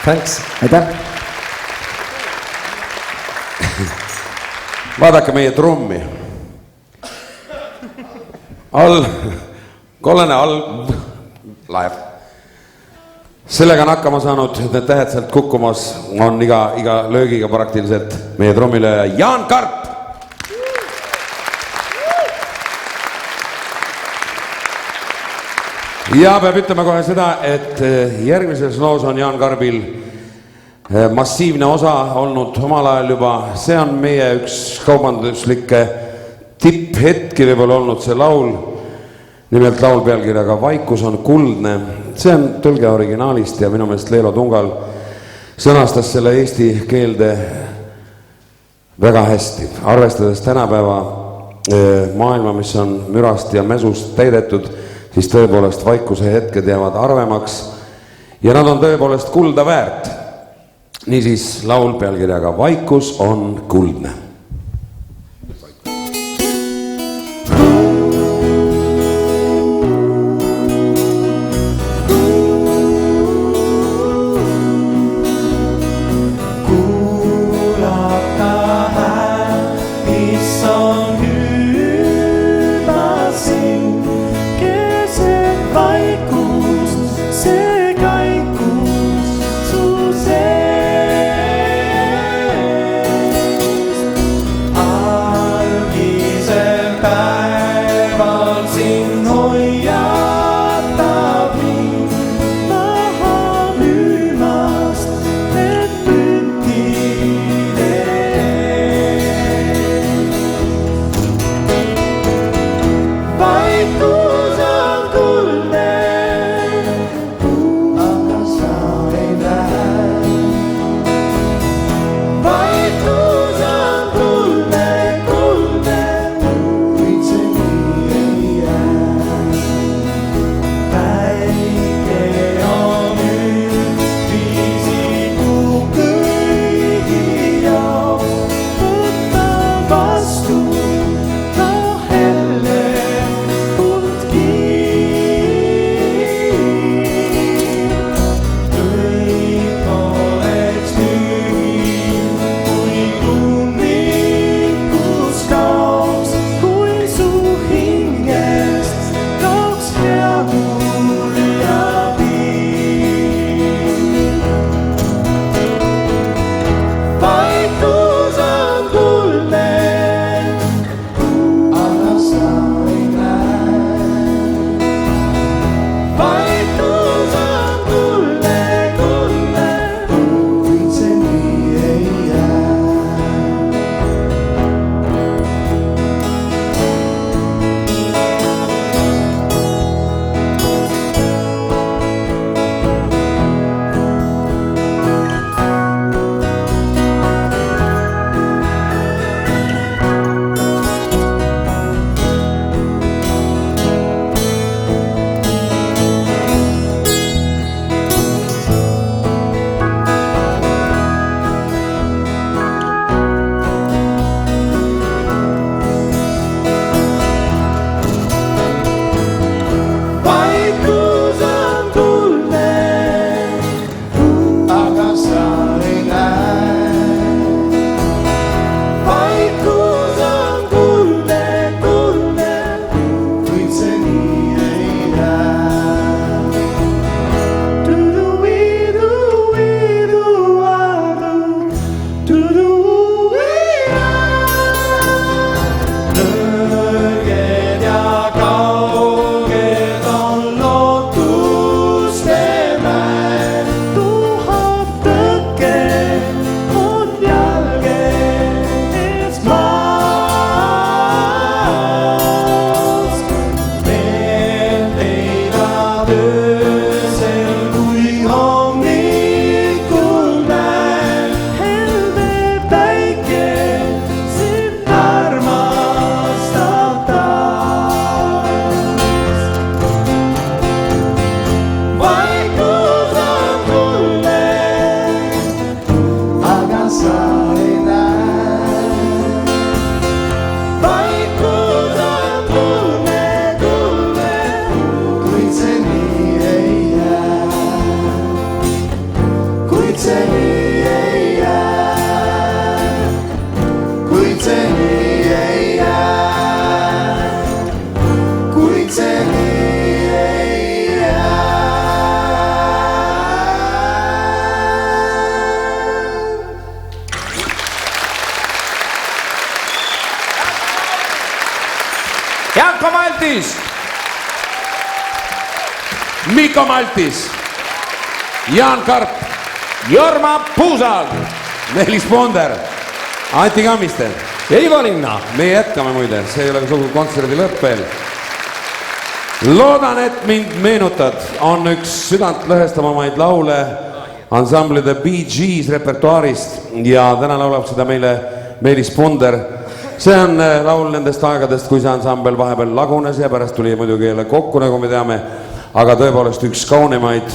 Thanks. Aitäh. Vaadake meie trummi. All, kollane all, laev. Sellega on hakkama saanud, need tähed sealt kukkumas on iga löögiga praktiliselt meie trummilööja Jaan Karp. Ja peab ütlema kohe seda, et järgmises loos on Jaan Karbil massiivne osa olnud omal ajal juba. See on meie üks kaubanduslikke tipphetki võib-olla olnud see laul. Nimelt laul pealkirjaga Vaikus on kuldne. See on tõlge originaalist ja minu meelest Leelo Tungal sõnastas selle eesti keelde väga hästi. Arvestades tänapäeva maailma, mis on mürast ja mesust täidetud, siis tõepoolest vaikuse hetked jäävad arvemaks ja nad on tõepoolest kulda väärt. Niisiis laul pealkirjaga Vaikus on kuldne. Janko Maltis, Mikko Maltis, Jaan Karp, Jorma Puusaal, Meelis Ponder, Anti Kammiste ja Ivo Linna. Me jätkame muide, see ei ole sugu kontserdi lõpp veel. Loodan, et mind meenutad, on üks südantlõhestamamaid laule ansambli The Bee Gees repertuaarist ja täna laulab seda meile Meelis Ponder. See on laul nendest aegadest, kui see ansambel vahepeal lagunes ja pärast tuli muidugi jälle kokku, nagu me teame, aga tõepoolest üks kaunemaid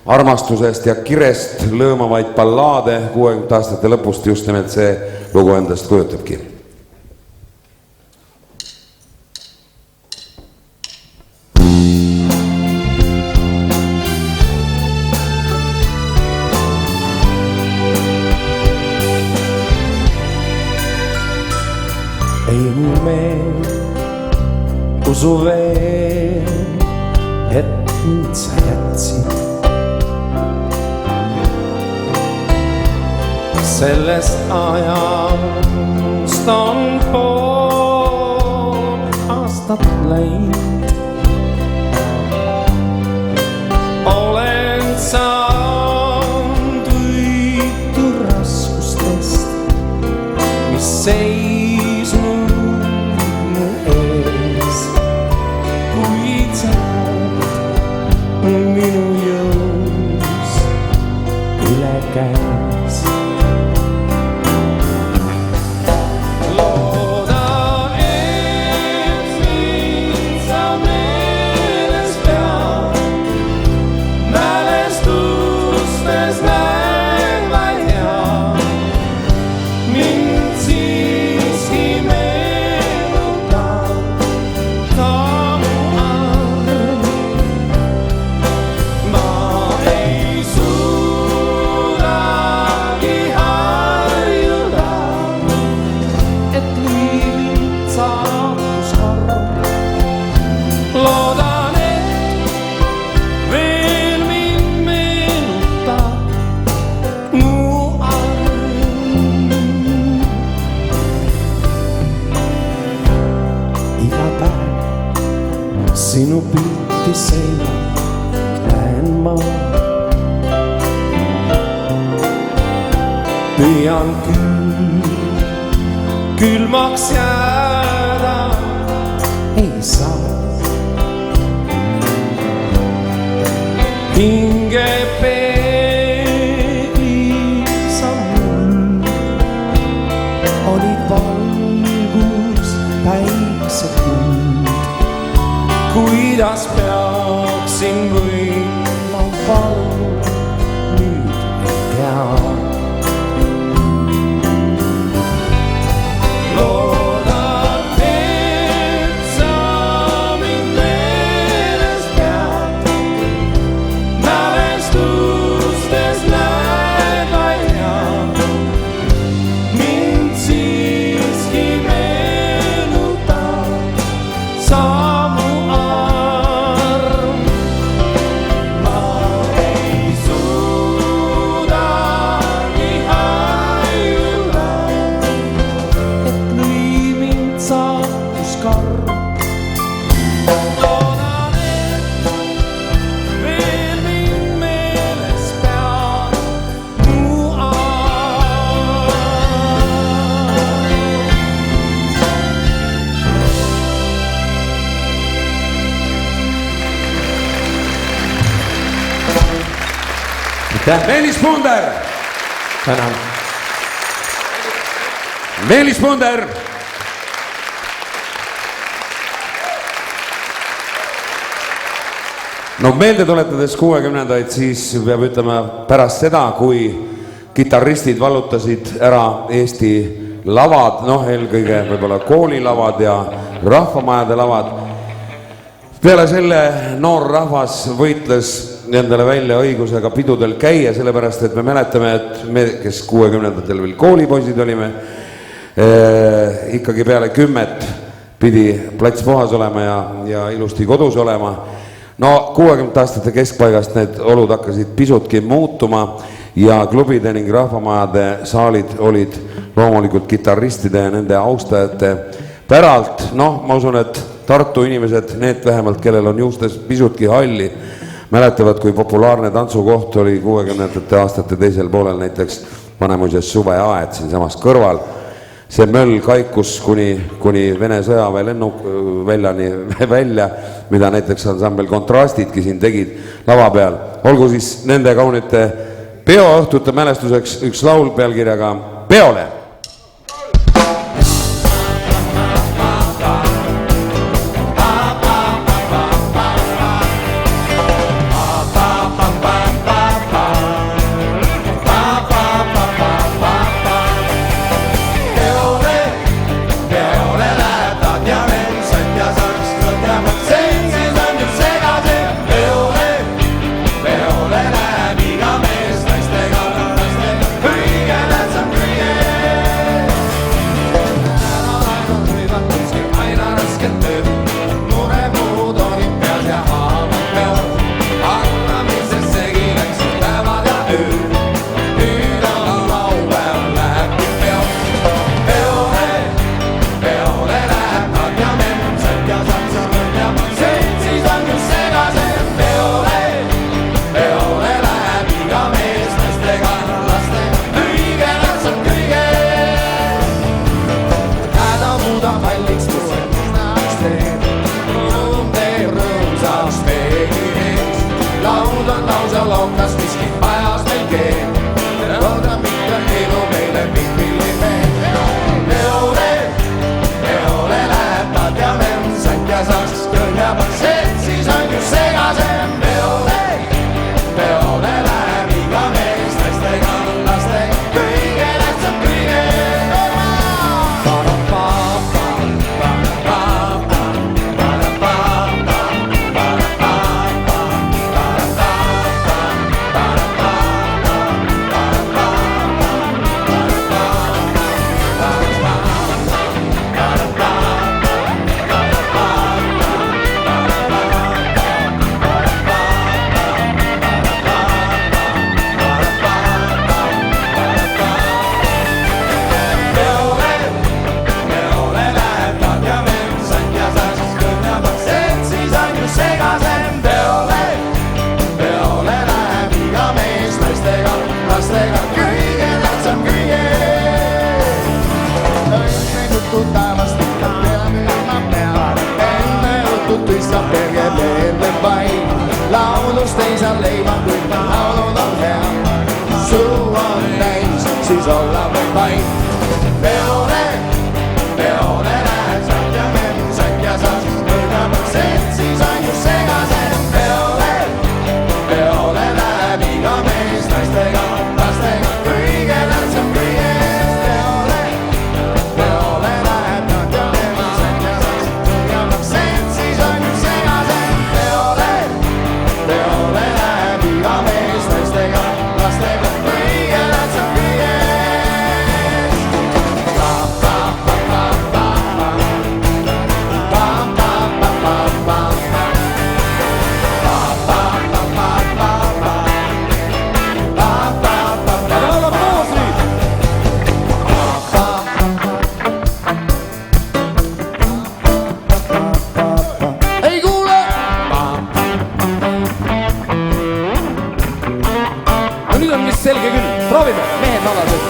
armastusest ja kirest lõõmavaid ballaade 60 aastate lõpust, just nimelt see lugu endast kujutabki. Ei mu meel, usu veel, et mind sa jätsid. Sellest ajast on pool aastat läinud. Olen saanud võitu raskustest, mis seisnud mu ees, kuid sa minu jõus üle käis. Sinu pilti seina näen ma. Püüan külmaks jääda ei saa. Hinge peeglis on mul oli valgus päiksekuld. Kuidas peaksin võima palun, nüüd ei tea. Loodan, et sa mind meeles pead. Mälestustes näed välja. Mind siiski meenutab samu. Meelis Punder! Tänan. Meelis Punder! No meelde tuletades 60-ndaid, siis peab ütlema pärast seda, kui kitarristid vallutasid ära Eesti lavad, noh eelkõige võib-olla koolilavad ja rahvamajade lavad. Peale selle noor rahvas võitles nendele välja õigusega pidudel käia, sellepärast et me mäletame, et me, kes 60-ndatel veel koolipoisid olime, ikkagi peale 10 pidi plats puhas olema ja ilusti kodus olema. No 60 aastate keskpaigast need olud hakkasid pisutki muutuma ja klubide ning rahvamajade saalid olid loomulikult kitarristide ja nende austajate päralt. Noh, ma usun, et Tartu inimesed, need vähemalt, kellel on juustes pisutki halli, mäletavad, kui populaarne tantsukoht oli 60 aastate teisel poolel, näiteks Vanemuises suveaed siin samas kõrval. See möll kaikus kuni Vene sõjaväe lennuväljani välja, mida näiteks ansambel Kontrastidki siin tegid lava peal. Olgu siis nende kaunite peoõhtute mälestuseks üks laul pealkirjaga Peole. on täis, siis olla võib vaid. Peole lähed saad ja memmsad ja sa siis kõrgemaks, et siis on just segased. Peole läheb iga mees naistega, lastega, kõige tähtsam kõige eest. Peole läheb nad ja memmsad ja sa siis kõrgemaks, et siis on just segased. Peole läheb iga mees naistega, lastega, kõige tähtsam kõige eest. Ei kuule! No nüüd on vist selge küll, proovime, mehed valased.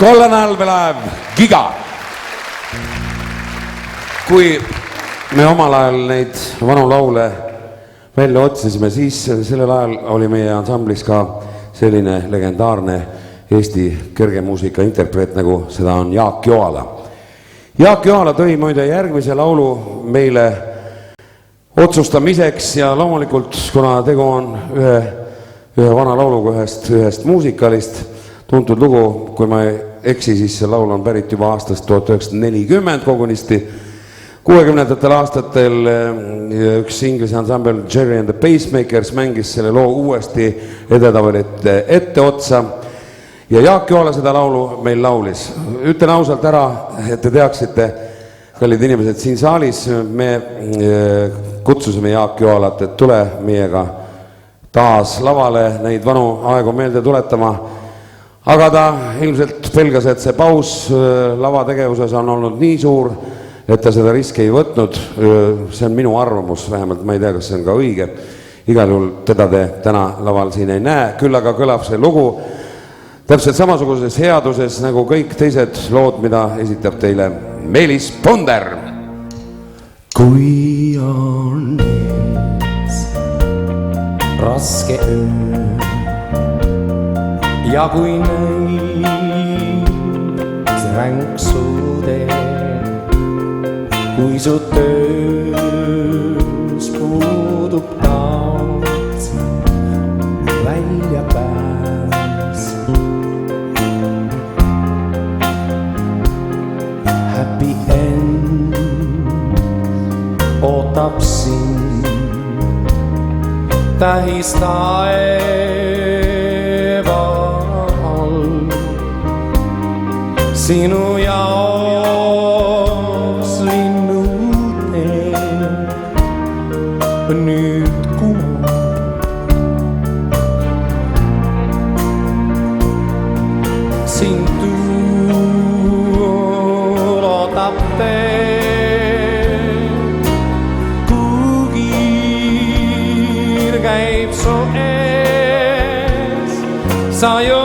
Kollane allveelaev Giga. Kui me omal ajal neid vanu laule välja otsisime, siis sellel ajal oli meie ansamblis ka selline legendaarne Eesti kergemuusika interpreet, nagu seda on Jaak Joala. Jaak Joala tõi muide järgmise laulu meile otsustamiseks ja loomulikult, kuna tegu on ühe vana lauluga ühest muusikalist, tuntud lugu, kui ma ei eksi, siis see laul on pärit juba aastast 1940 kogunisti. 60ndatel aastatel üks inglise ansambel Jerry and the Pacemakers mängis selle loo uuesti ededavalite etteotsa ja Jaak Joala seda laulu meil laulis. Ütlen ausalt ära, et te teaksite, kallid inimesed siin saalis, me kutsusime Jaak Joalat, et tule meiega taas lavale neid vanu aegu meelde tuletama. Aga ta ilmselt pelgas, et see paus lava tegevuses on olnud nii suur, et ta seda riski ei võtnud. See on minu arvamus, vähemalt ma ei tea, kas see on ka õige. Igal juhul teda te täna laval siin ei näe, küll aga kõlab see lugu täpselt samasuguses headuses nagu kõik teised lood, mida esitab teile Meelis Ponder. Kui on ees raske öö ja kui näis ränksu tee, kui su töös puudub taas väljapääs. Happy end ootab sind, tähis sinu jaoks linnutee nüüd kumab. Sind tuul ootab tee, kui kiir käib su ees, sa ju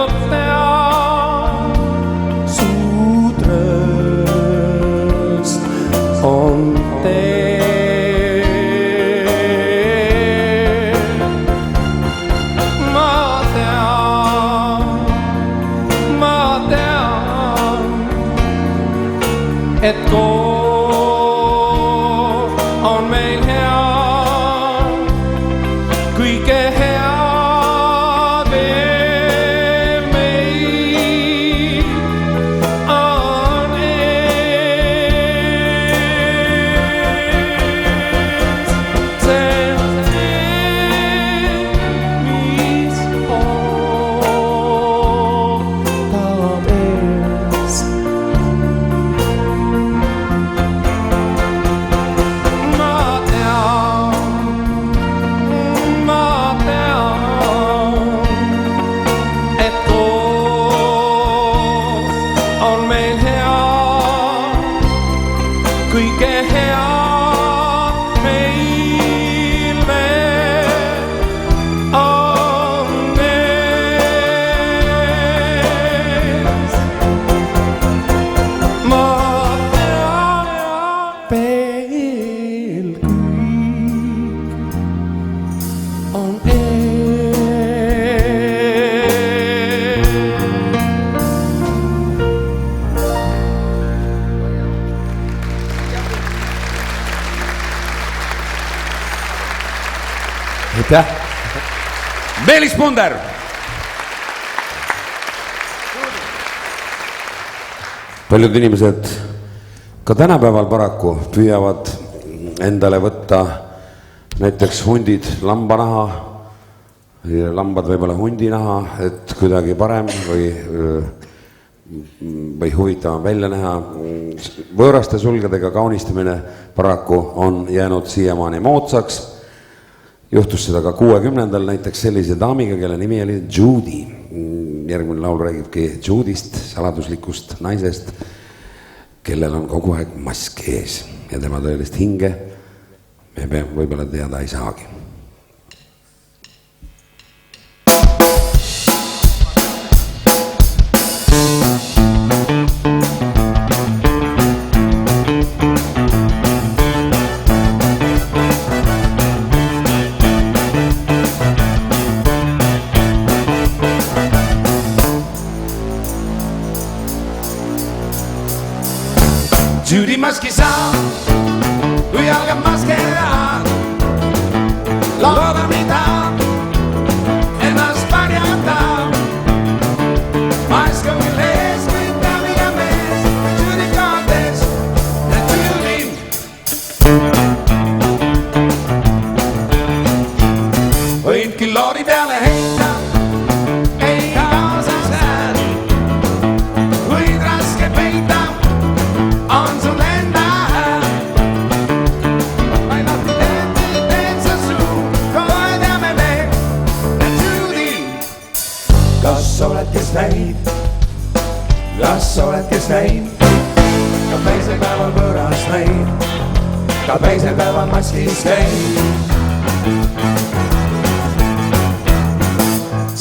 on tee. Ma tean, et koos on meil hea, kõike head veel meil on ees. See on see, mis ootab ees. aitäh. Meelis Punder. Paljud inimesed ka tänapäeval paraku püüavad endale võtta näiteks hundid lambanaha, lambad võib-olla hundinaha, et kuidagi parem või huvitavam välja näha. Võõraste sulgedega kaunistamine paraku on jäänud siiamaani moodsaks. Juhtus seda ka 60-ndal näiteks sellise daamiga, kelle nimi oli Judy. Järgmine laul räägibki Judyst, saladuslikust naisest, kellel on kogu aeg mask ees ja tema tõelist hinge me võib-olla teada ei saagi. Judy maski saa, kui algab maskeraad. Looda mida ennast varjata. Mask on küll ees, kuid daamiga mees. Judy kaates ja Judy. Võid küll loodi peale heita, ei kaasas hääl. Võid raske peita. On sul enda hääl. Ma ei lahti teed sa suu, kohe teame veel. Ja Judy. Kas oled, kes näib? Kas oled, kes näib? Ka teisel päeval võõras näib. Ka teisel päeval maskis käib.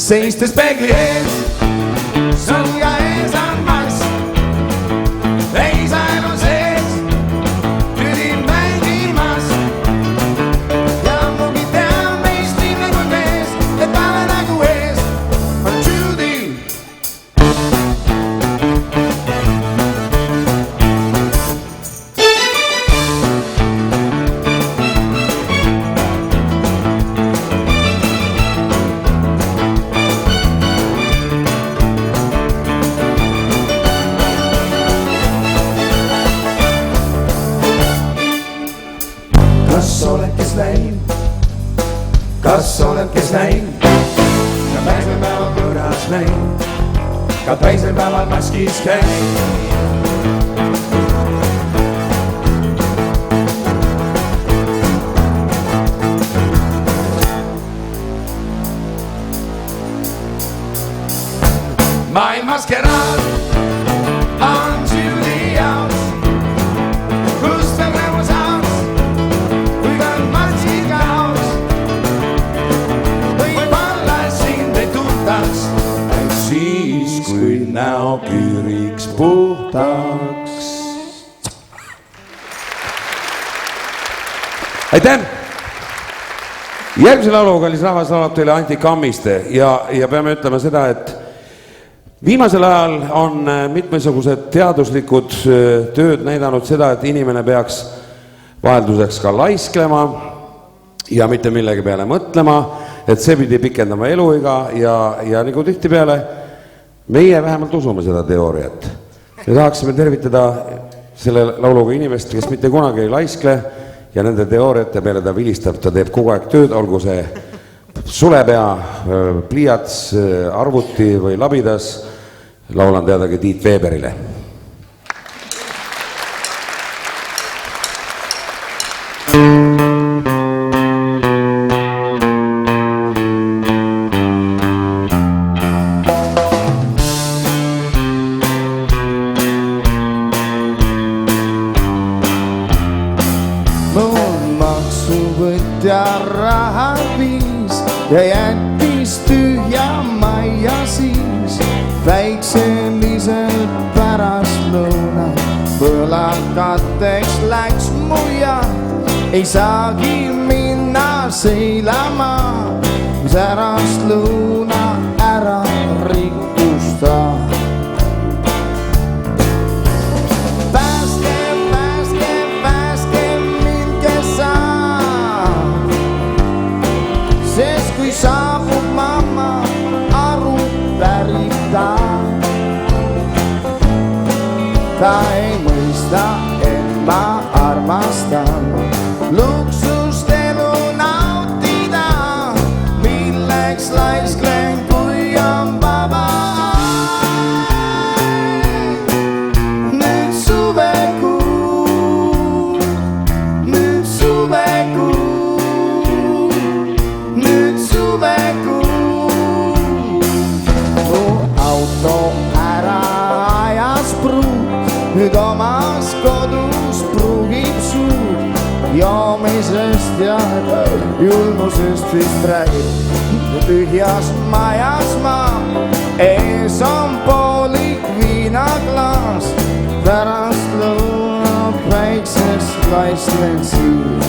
Seistes peegli ees, sul ka ees on mask. Ei saa elu sees, Judy mängimas. Ja ammugi tean meist nii nagu mees, et talle nägu ees on Judy. Kas oled, kes näib? Ka teisel päeval võõras näib. Ka teisel päeval maskis käib. Maailmaskeraad on Judy jaoks. Kust veel rõõmu saaks, kui ka maski kaoks. Siis kui näo küüriks puhtaks. Aitäh! Järgmise lauluga oli rahvas laulab teile Anti Kammiste ja peame ütlema seda, et viimasel ajal on mitmesugused teaduslikud tööd näidanud seda, et inimene peaks vahelduseks ka laisklema ja mitte millegi peale mõtlema, et see pidi pikendama eluiga ja nagu tihtipeale meie vähemalt usume seda teooriat. Me tahaksime tervitada selle lauluga inimest, kes mitte kunagi ei laiskle ja nende teooriate peale ta vilistab, ta teeb kogu aeg tööd, olgu see sulepea, pliiats, arvuti või labidas. Laulan teadagi Tiit Veberile. Ja jättis tühja majja siis väikselisel pärastlõunal. Põlakateks läks mu jaht, ei saagi minna seilama, mis ärastlõuna ära rikkusta. ta ei mõista, et ma armastan luksust elu nautida, milleks laisklen, kui on vaba aeg. Nüüd suvekuu, nüüd suvekuu, nüüd suvekuu. Mu auto ära ajas pruuk, nüüd omas kodus pruugib suud. Joomisest ja julmusest vist räägib. Tühjas majas ma, ees on poolik viinaklaas. Pärast lõuna päiksest laistlen siin.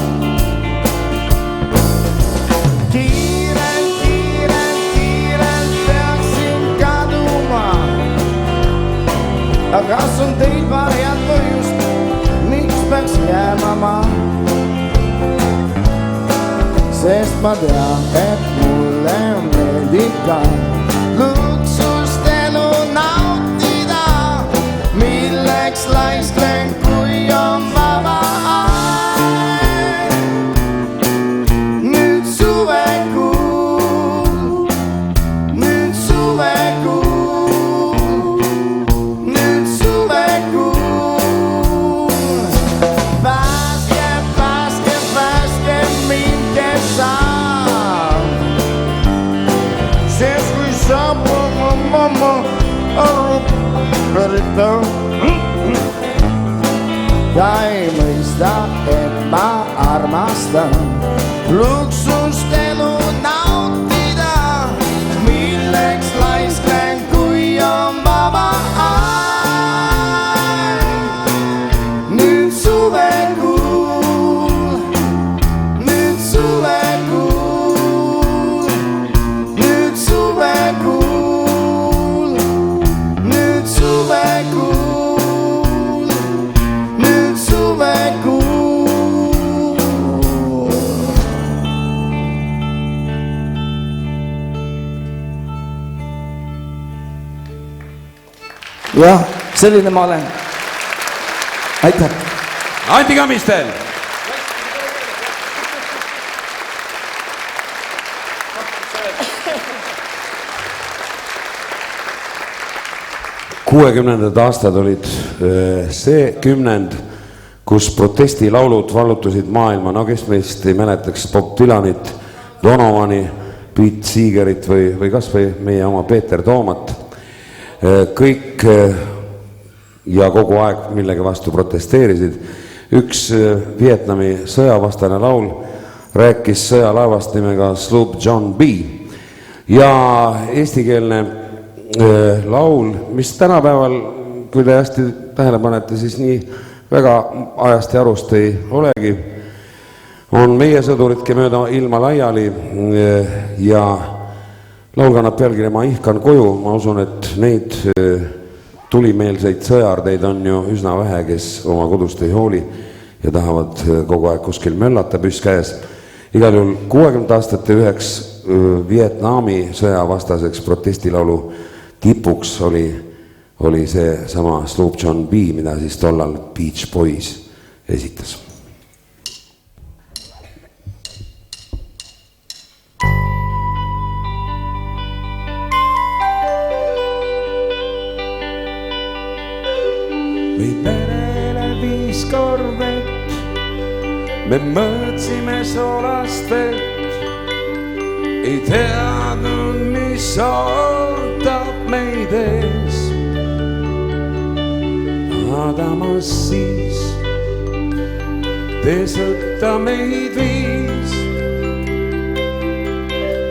Kiirelt, kiirelt, kiirelt peaksin kaduma. Aga kas on teil paljad põhjust, miks peaks jääma ma? Sest ma tean, et mulle meeldib ka luksust elu nautida, milleks laisklen, kui on vaba aeg. Nüüd suvekuu, nüüd suvekuu, nüüd suvekuu. Pääske, pääske, pääske mind, kes saab. Sest kui saab mamma arvab pärita. Ta ei mõista, et ma armastan luksust elu nautida, milleks laisklen, kui on vaba aeg. Nüüd suvekuul, nüüd suvekuul, nüüd suvekuul, nüüd suvekuul, nüüd suvekuul. Jah, selline ma olen. Aitäh. Anti Kammistel. Kuuekümnendad aastad olid see kümnend, kus protestilaulud vallutasid maailma. No kes meist ei mäletaks Bob Dylanit, Donovani, Pete Seegerit või kas või meie oma Peeter Toomat. Kõik ja kogu aeg millegi vastu protesteerisid. Üks Vietnami sõjavastane laul rääkis sõjalaevast nimega Sloop John B. Ja eestikeelne laul, mis tänapäeval, kui te hästi tähele panete, siis nii väga ajast ja arust ei olegi, on meie sõduritki mööda ilma laiali ja laul kannab pealkirja Ma ihkan koju. Ma usun, et neid tulimeelseid sõjaardeid on ju üsna vähe, kes oma kodust ei hooli ja tahavad kogu aeg kuskil möllata püss käes. Igal juhul 60 aastate üheks Vietnami sõjavastaseks protestilaulu tipuks oli see sama Sloop John B, mida siis tollal Beach Boys esitas. Meid merele viis korvett, me mõõtsime soolast vett, ei teadnud, mis ootab meid ees. Adamas siis tee sõtta meid viis,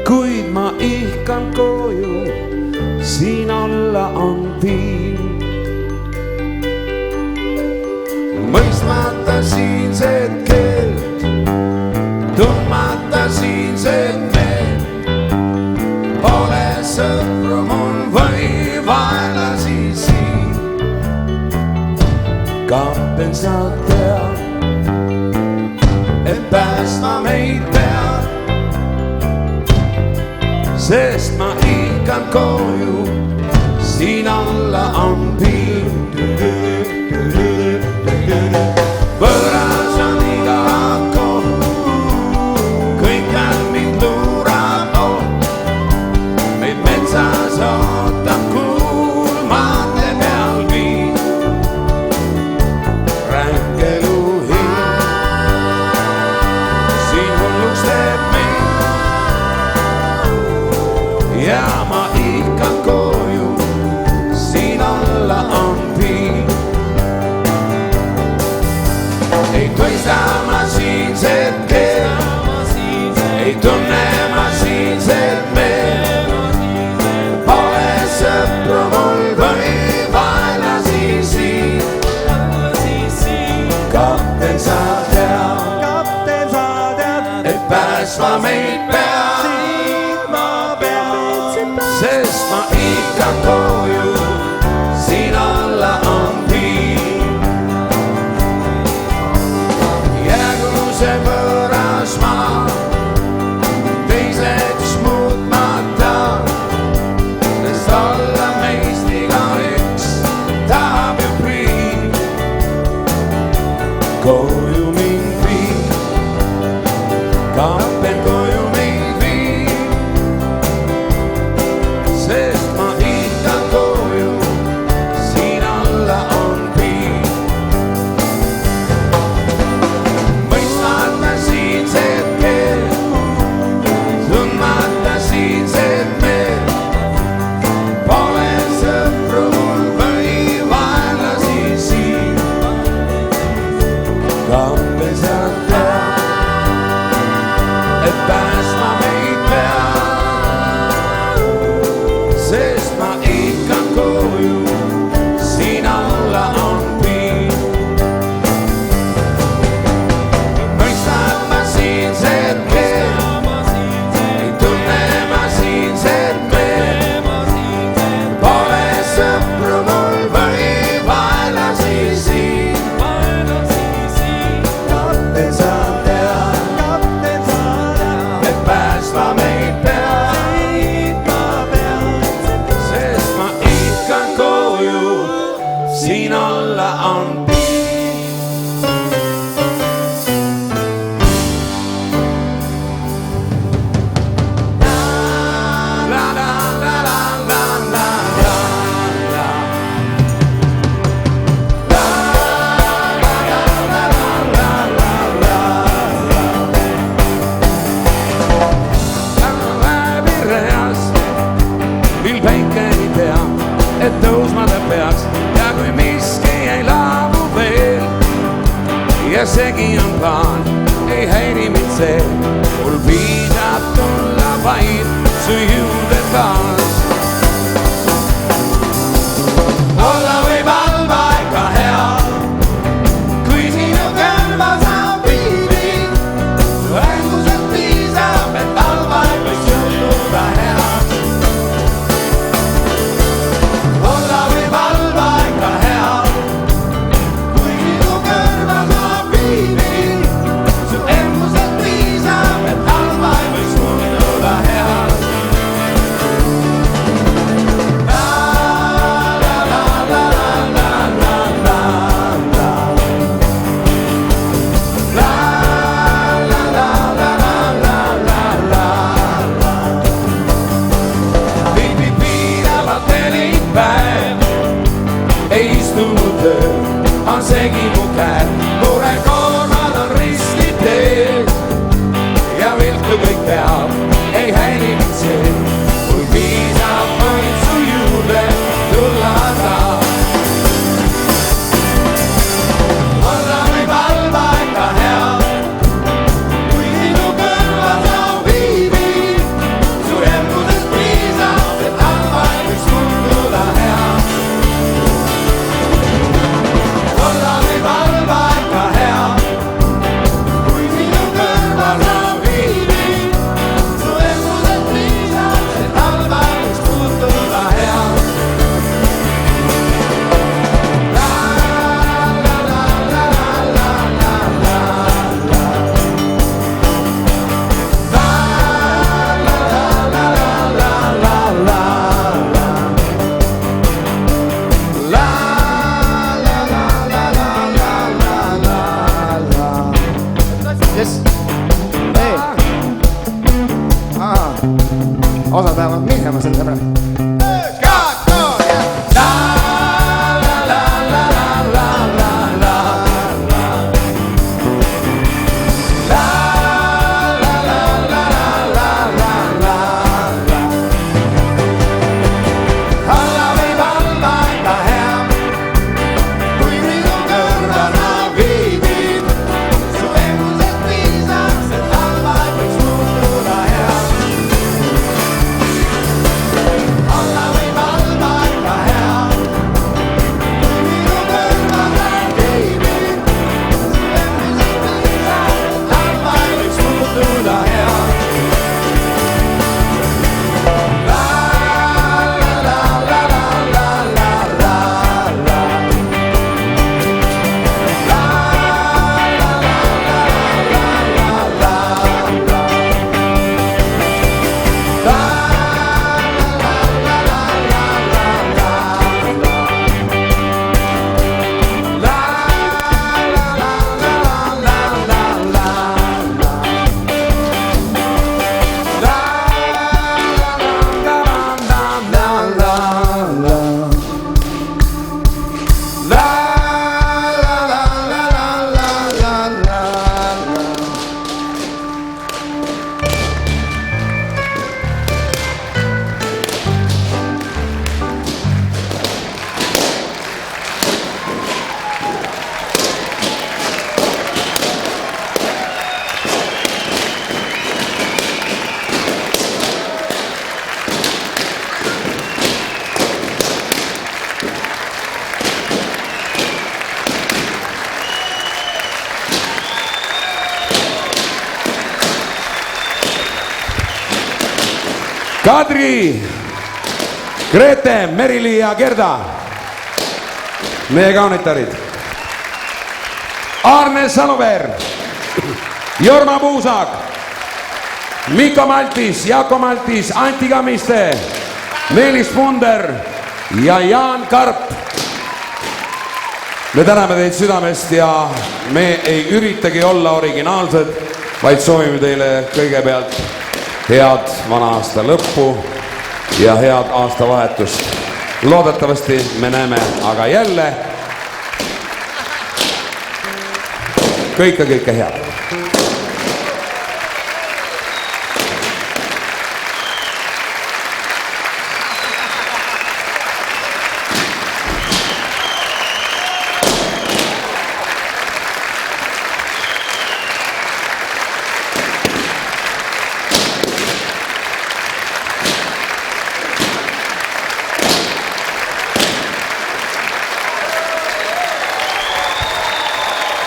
kuid ma ihkan koju, siin olla on viin. Mõistmata siinset keelt, tundmata siinset meelt, pole sõpru mul või vaenlasi siin. Kapten sa tead, et päästma meid pead, sest ma ihkan koju, siin alla on piir. siin olla on et tõusma ta peaks ja kui miski ei laabu veel ja segi on plaan, ei häiri mind see, mul piisab tulla vaid su juurde taas. Olla võib halba ega hea, kui sinu kõrva saab viibi, su änguselt piisab, et halba ei võiks juhtuda hea. On segi mu käed, murekoormad on risti teed ja viltu kõik peab, ei häiri mind see, kui piisab vaid su juurde tulla taas. Olla võib halba ega hea, kui sinu kõrval saab viibi, su eludest piisab, et halba ei võiks tunduda hea. Osad lähevad minema selle peale. Kadri, Grete, Merili ja Gerda, meie kaunitarid. Arne Saluveer, Jorma Puusak, Mikko Maltis, Jaako Maltis, Anti Kamiste, Meelis Punder ja Jaan Karp. me täname teid südamest ja me ei üritagi olla originaalsed, vaid soovime teile kõigepealt head vana aasta lõppu ja head aastavahetust. Loodetavasti me näeme aga jälle kõike head.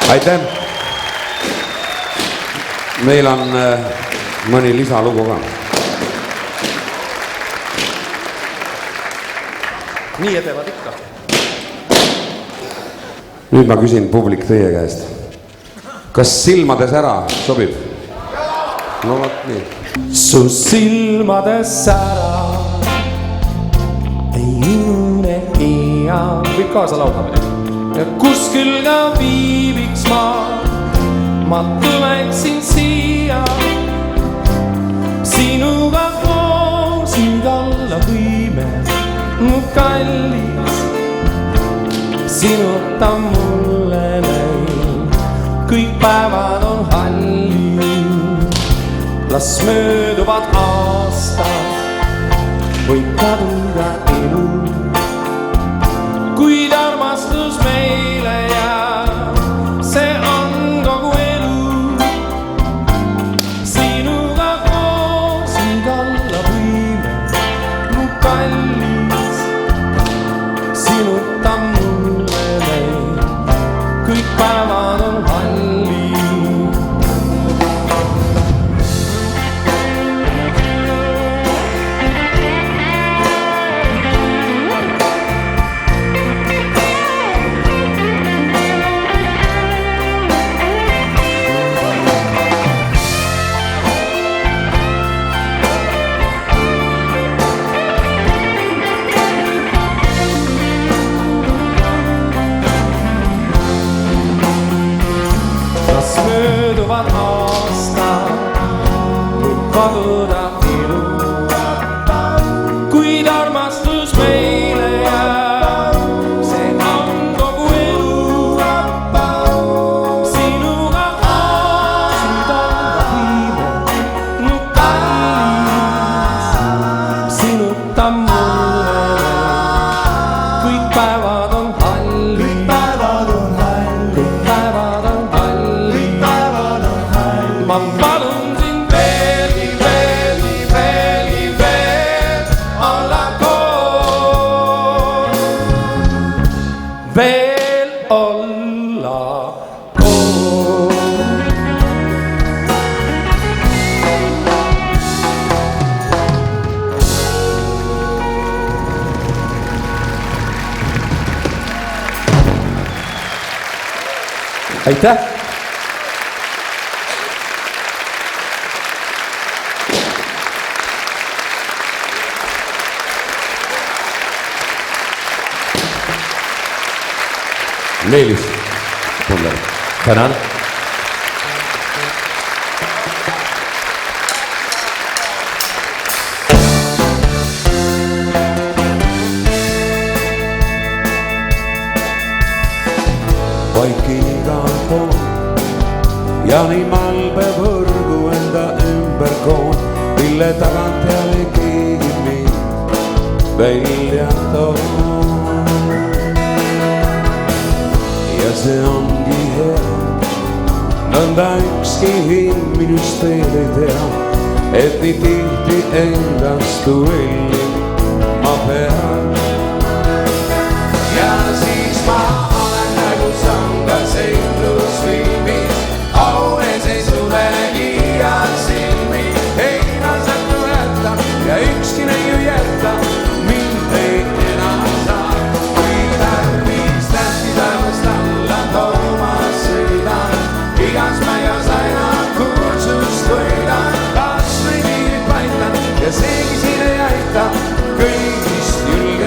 Aitäh! Meil on mõni lisalugu ka. Nii edevad ikka. Nüüd ma küsin publik teie käest. Kas silmades ära sobib? No võt nii. Su silmades ära ei unegi ja võib kaasa laulda. Ja kuskil ka viibiks ma tuleksin siia sinuga koos nüüd alla võime mu kallis sinuta mulle neid kõik päevad on hallid las mööduvad aastad võib kaduda elu kuid armastus meile jääb, see on kogu elu. Sinuga koos nüüd alla võime, mu kallis, sinuta mulle neid, kõik päevad on hallid. Mööduvad aastad, võib kaduda elu, kuid armastus meile jääb, see on kogu elu. Sinuga koos nüüd alla võime, mu kallis, sinuta mulle, kõik päevad on hallid. Ma palun sind veel olla koos, veel olla koos. Aitäh! Meelis Kunder. Tänan. Vaikin igal pool ja nii malbe võrgu enda ümber koon, mille tagant jälle keegi mind välja toob. Ja see ongi hea, nõnda ükski hing minust veel ei tea, et nii tihti endast duelli ma pean. Ja siis ma olen nagu sanga seiklusfilmis, aues ei sulegi ja silmi ei lasatu jätta ja ükski neiu jätta mind ei enam saa. Kui tarvis tähti taevast alla toomas sõidan, igas mäjas aina kursust võidan, kas või piirid paitlan ja seegi siin ei aita kõigist julge.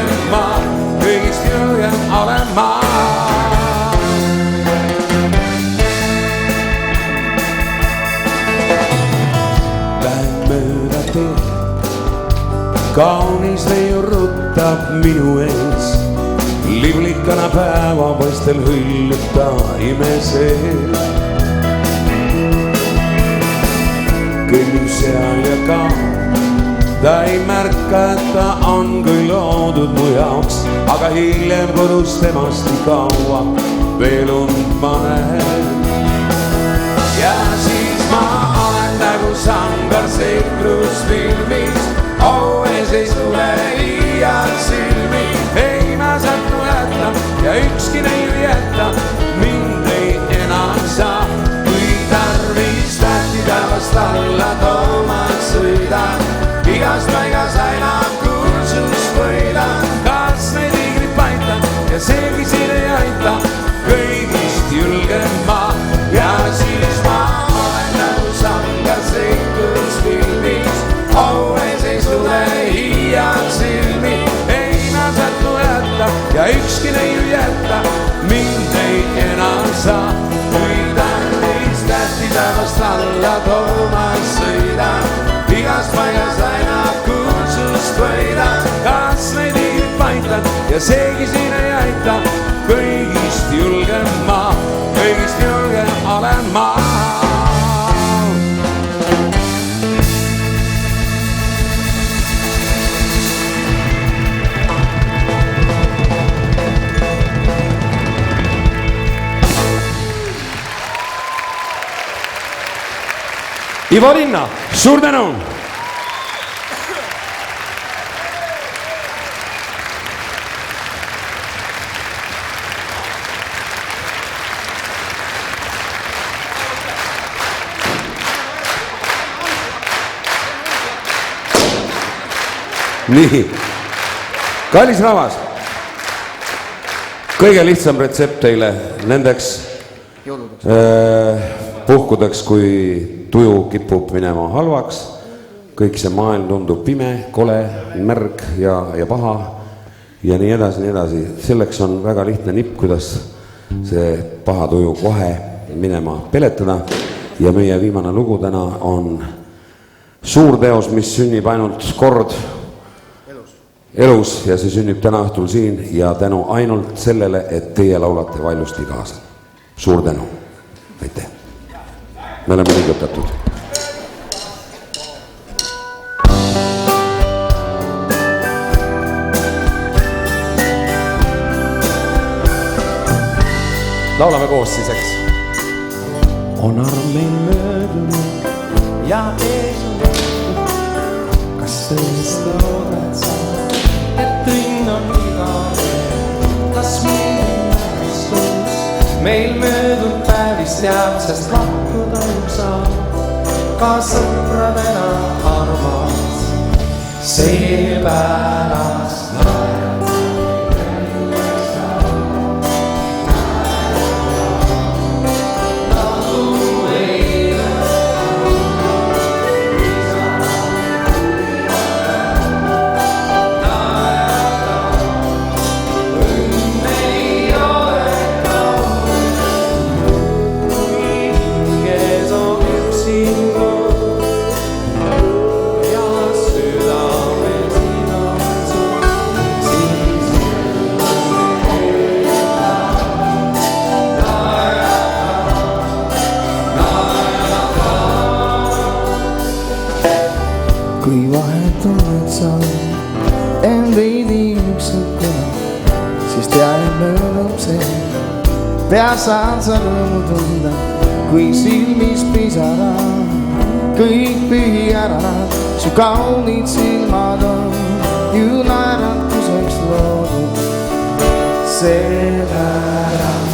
kaunis leiurutab minu ees. Livlikana päevapaistel hõljub ta imeseel. Kõnnib seal ja ka ta ei märka, et ta on küll loodud mu jaoks, aga hiljem kodus temast nii kaua veel ma näen. Ja siis ma olen nagu sangar seiklusfilmis, õues ei tule iial silmi. Ei ma sattu jätta ja ükski neil jätta, mind ei enam saa. Kui tarvis tähti taevast alla toomad sõidan, igast paigas aina kursust võidan. Kas neid igrid paitan ja seegi siin ei aita, kõigist julgen ma. Ja siis ma olen nagu sangar seiklusfilmis, õues ei tule iial silmi. Ei ma sattu jätta ja ükski neil jätta, mind ei enam saa. Kui tarvis tähti taevast alla toomas sõidan, igast paigas aina kursust võidan. Kas neid igrid paitan ja seegi siin ei aita, kõigist julgen ma, kõigist julgen olen ma. Ivo Linna, suur tänu! Nii, kallis rahvas, kõige lihtsam retsept teile nendeks puhkudeks, kui tuju kipub minema halvaks, kõik see maailm tundub pime, kole, märg ja paha ja nii edasi. Selleks on väga lihtne nipp, kuidas see paha tuju kohe minema peletada. Ja meie viimane lugu täna on suur teos, mis sünnib ainult kord elus ja see sünnib täna õhtul siin ja tänu ainult sellele, et teie laulate valjusti kaasa. Suur tänu. Aitäh. Me oleme liigutatud. Laulame koos siis, eks? On armin möödunud ja ees on tehtud. Kas sellest loodad sa, et õnn on igavene? Kas meil on määristus? Meil möödunud päevist jääb, sest lahkuda ju saab. Ka sõpradena armas, seepärast naerad. Kui vahet tunned sa end veidi üksukene, siis tead möödub see. Pea saan sa rõõmu tunda, kui silmis pisara. Kõik pühi ära, su kaunid silmad on ju naeratuseks loodud. Seepärast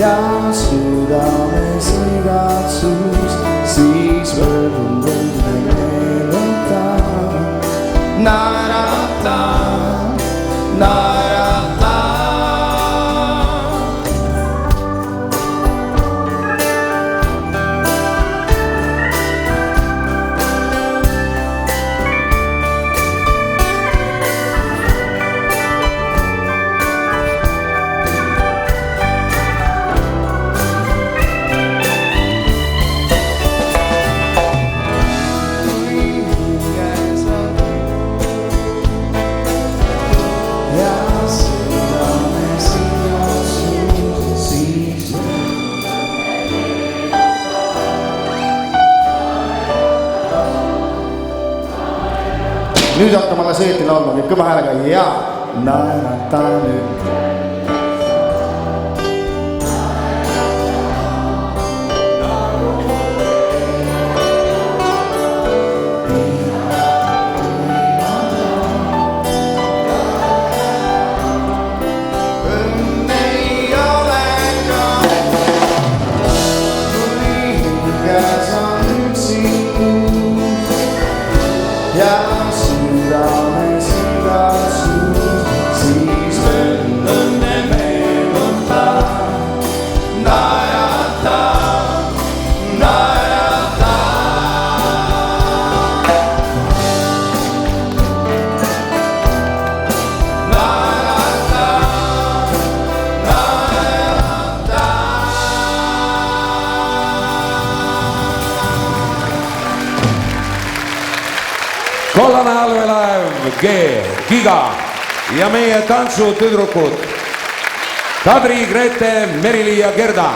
ja südames igatsus nüüd hakkame alles õieti laulma, kõik kõva häälega ja naerata nüüd. Kollane allveelaev G, Giga ja meie tantsutüdrukud Kadri, Grete, Merili ja Gerda.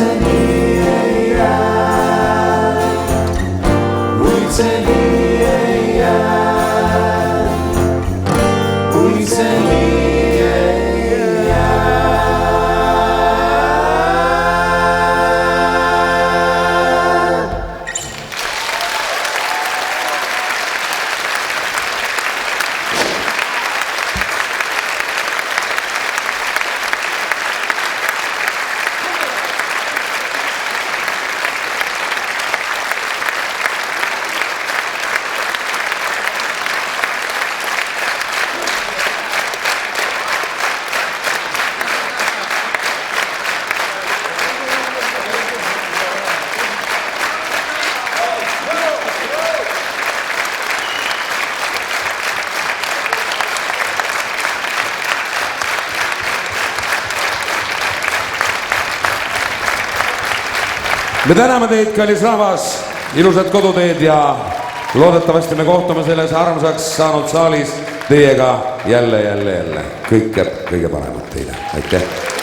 see nii ei jää, kuid see nii ei jää, kuid see nii ei jää. Me täname teid, kallis rahvas, ilusat koduteed ja loodetavasti me kohtume selles armsaks saanud saalis teiega jälle. Kõike kõige paremat teile, aitäh!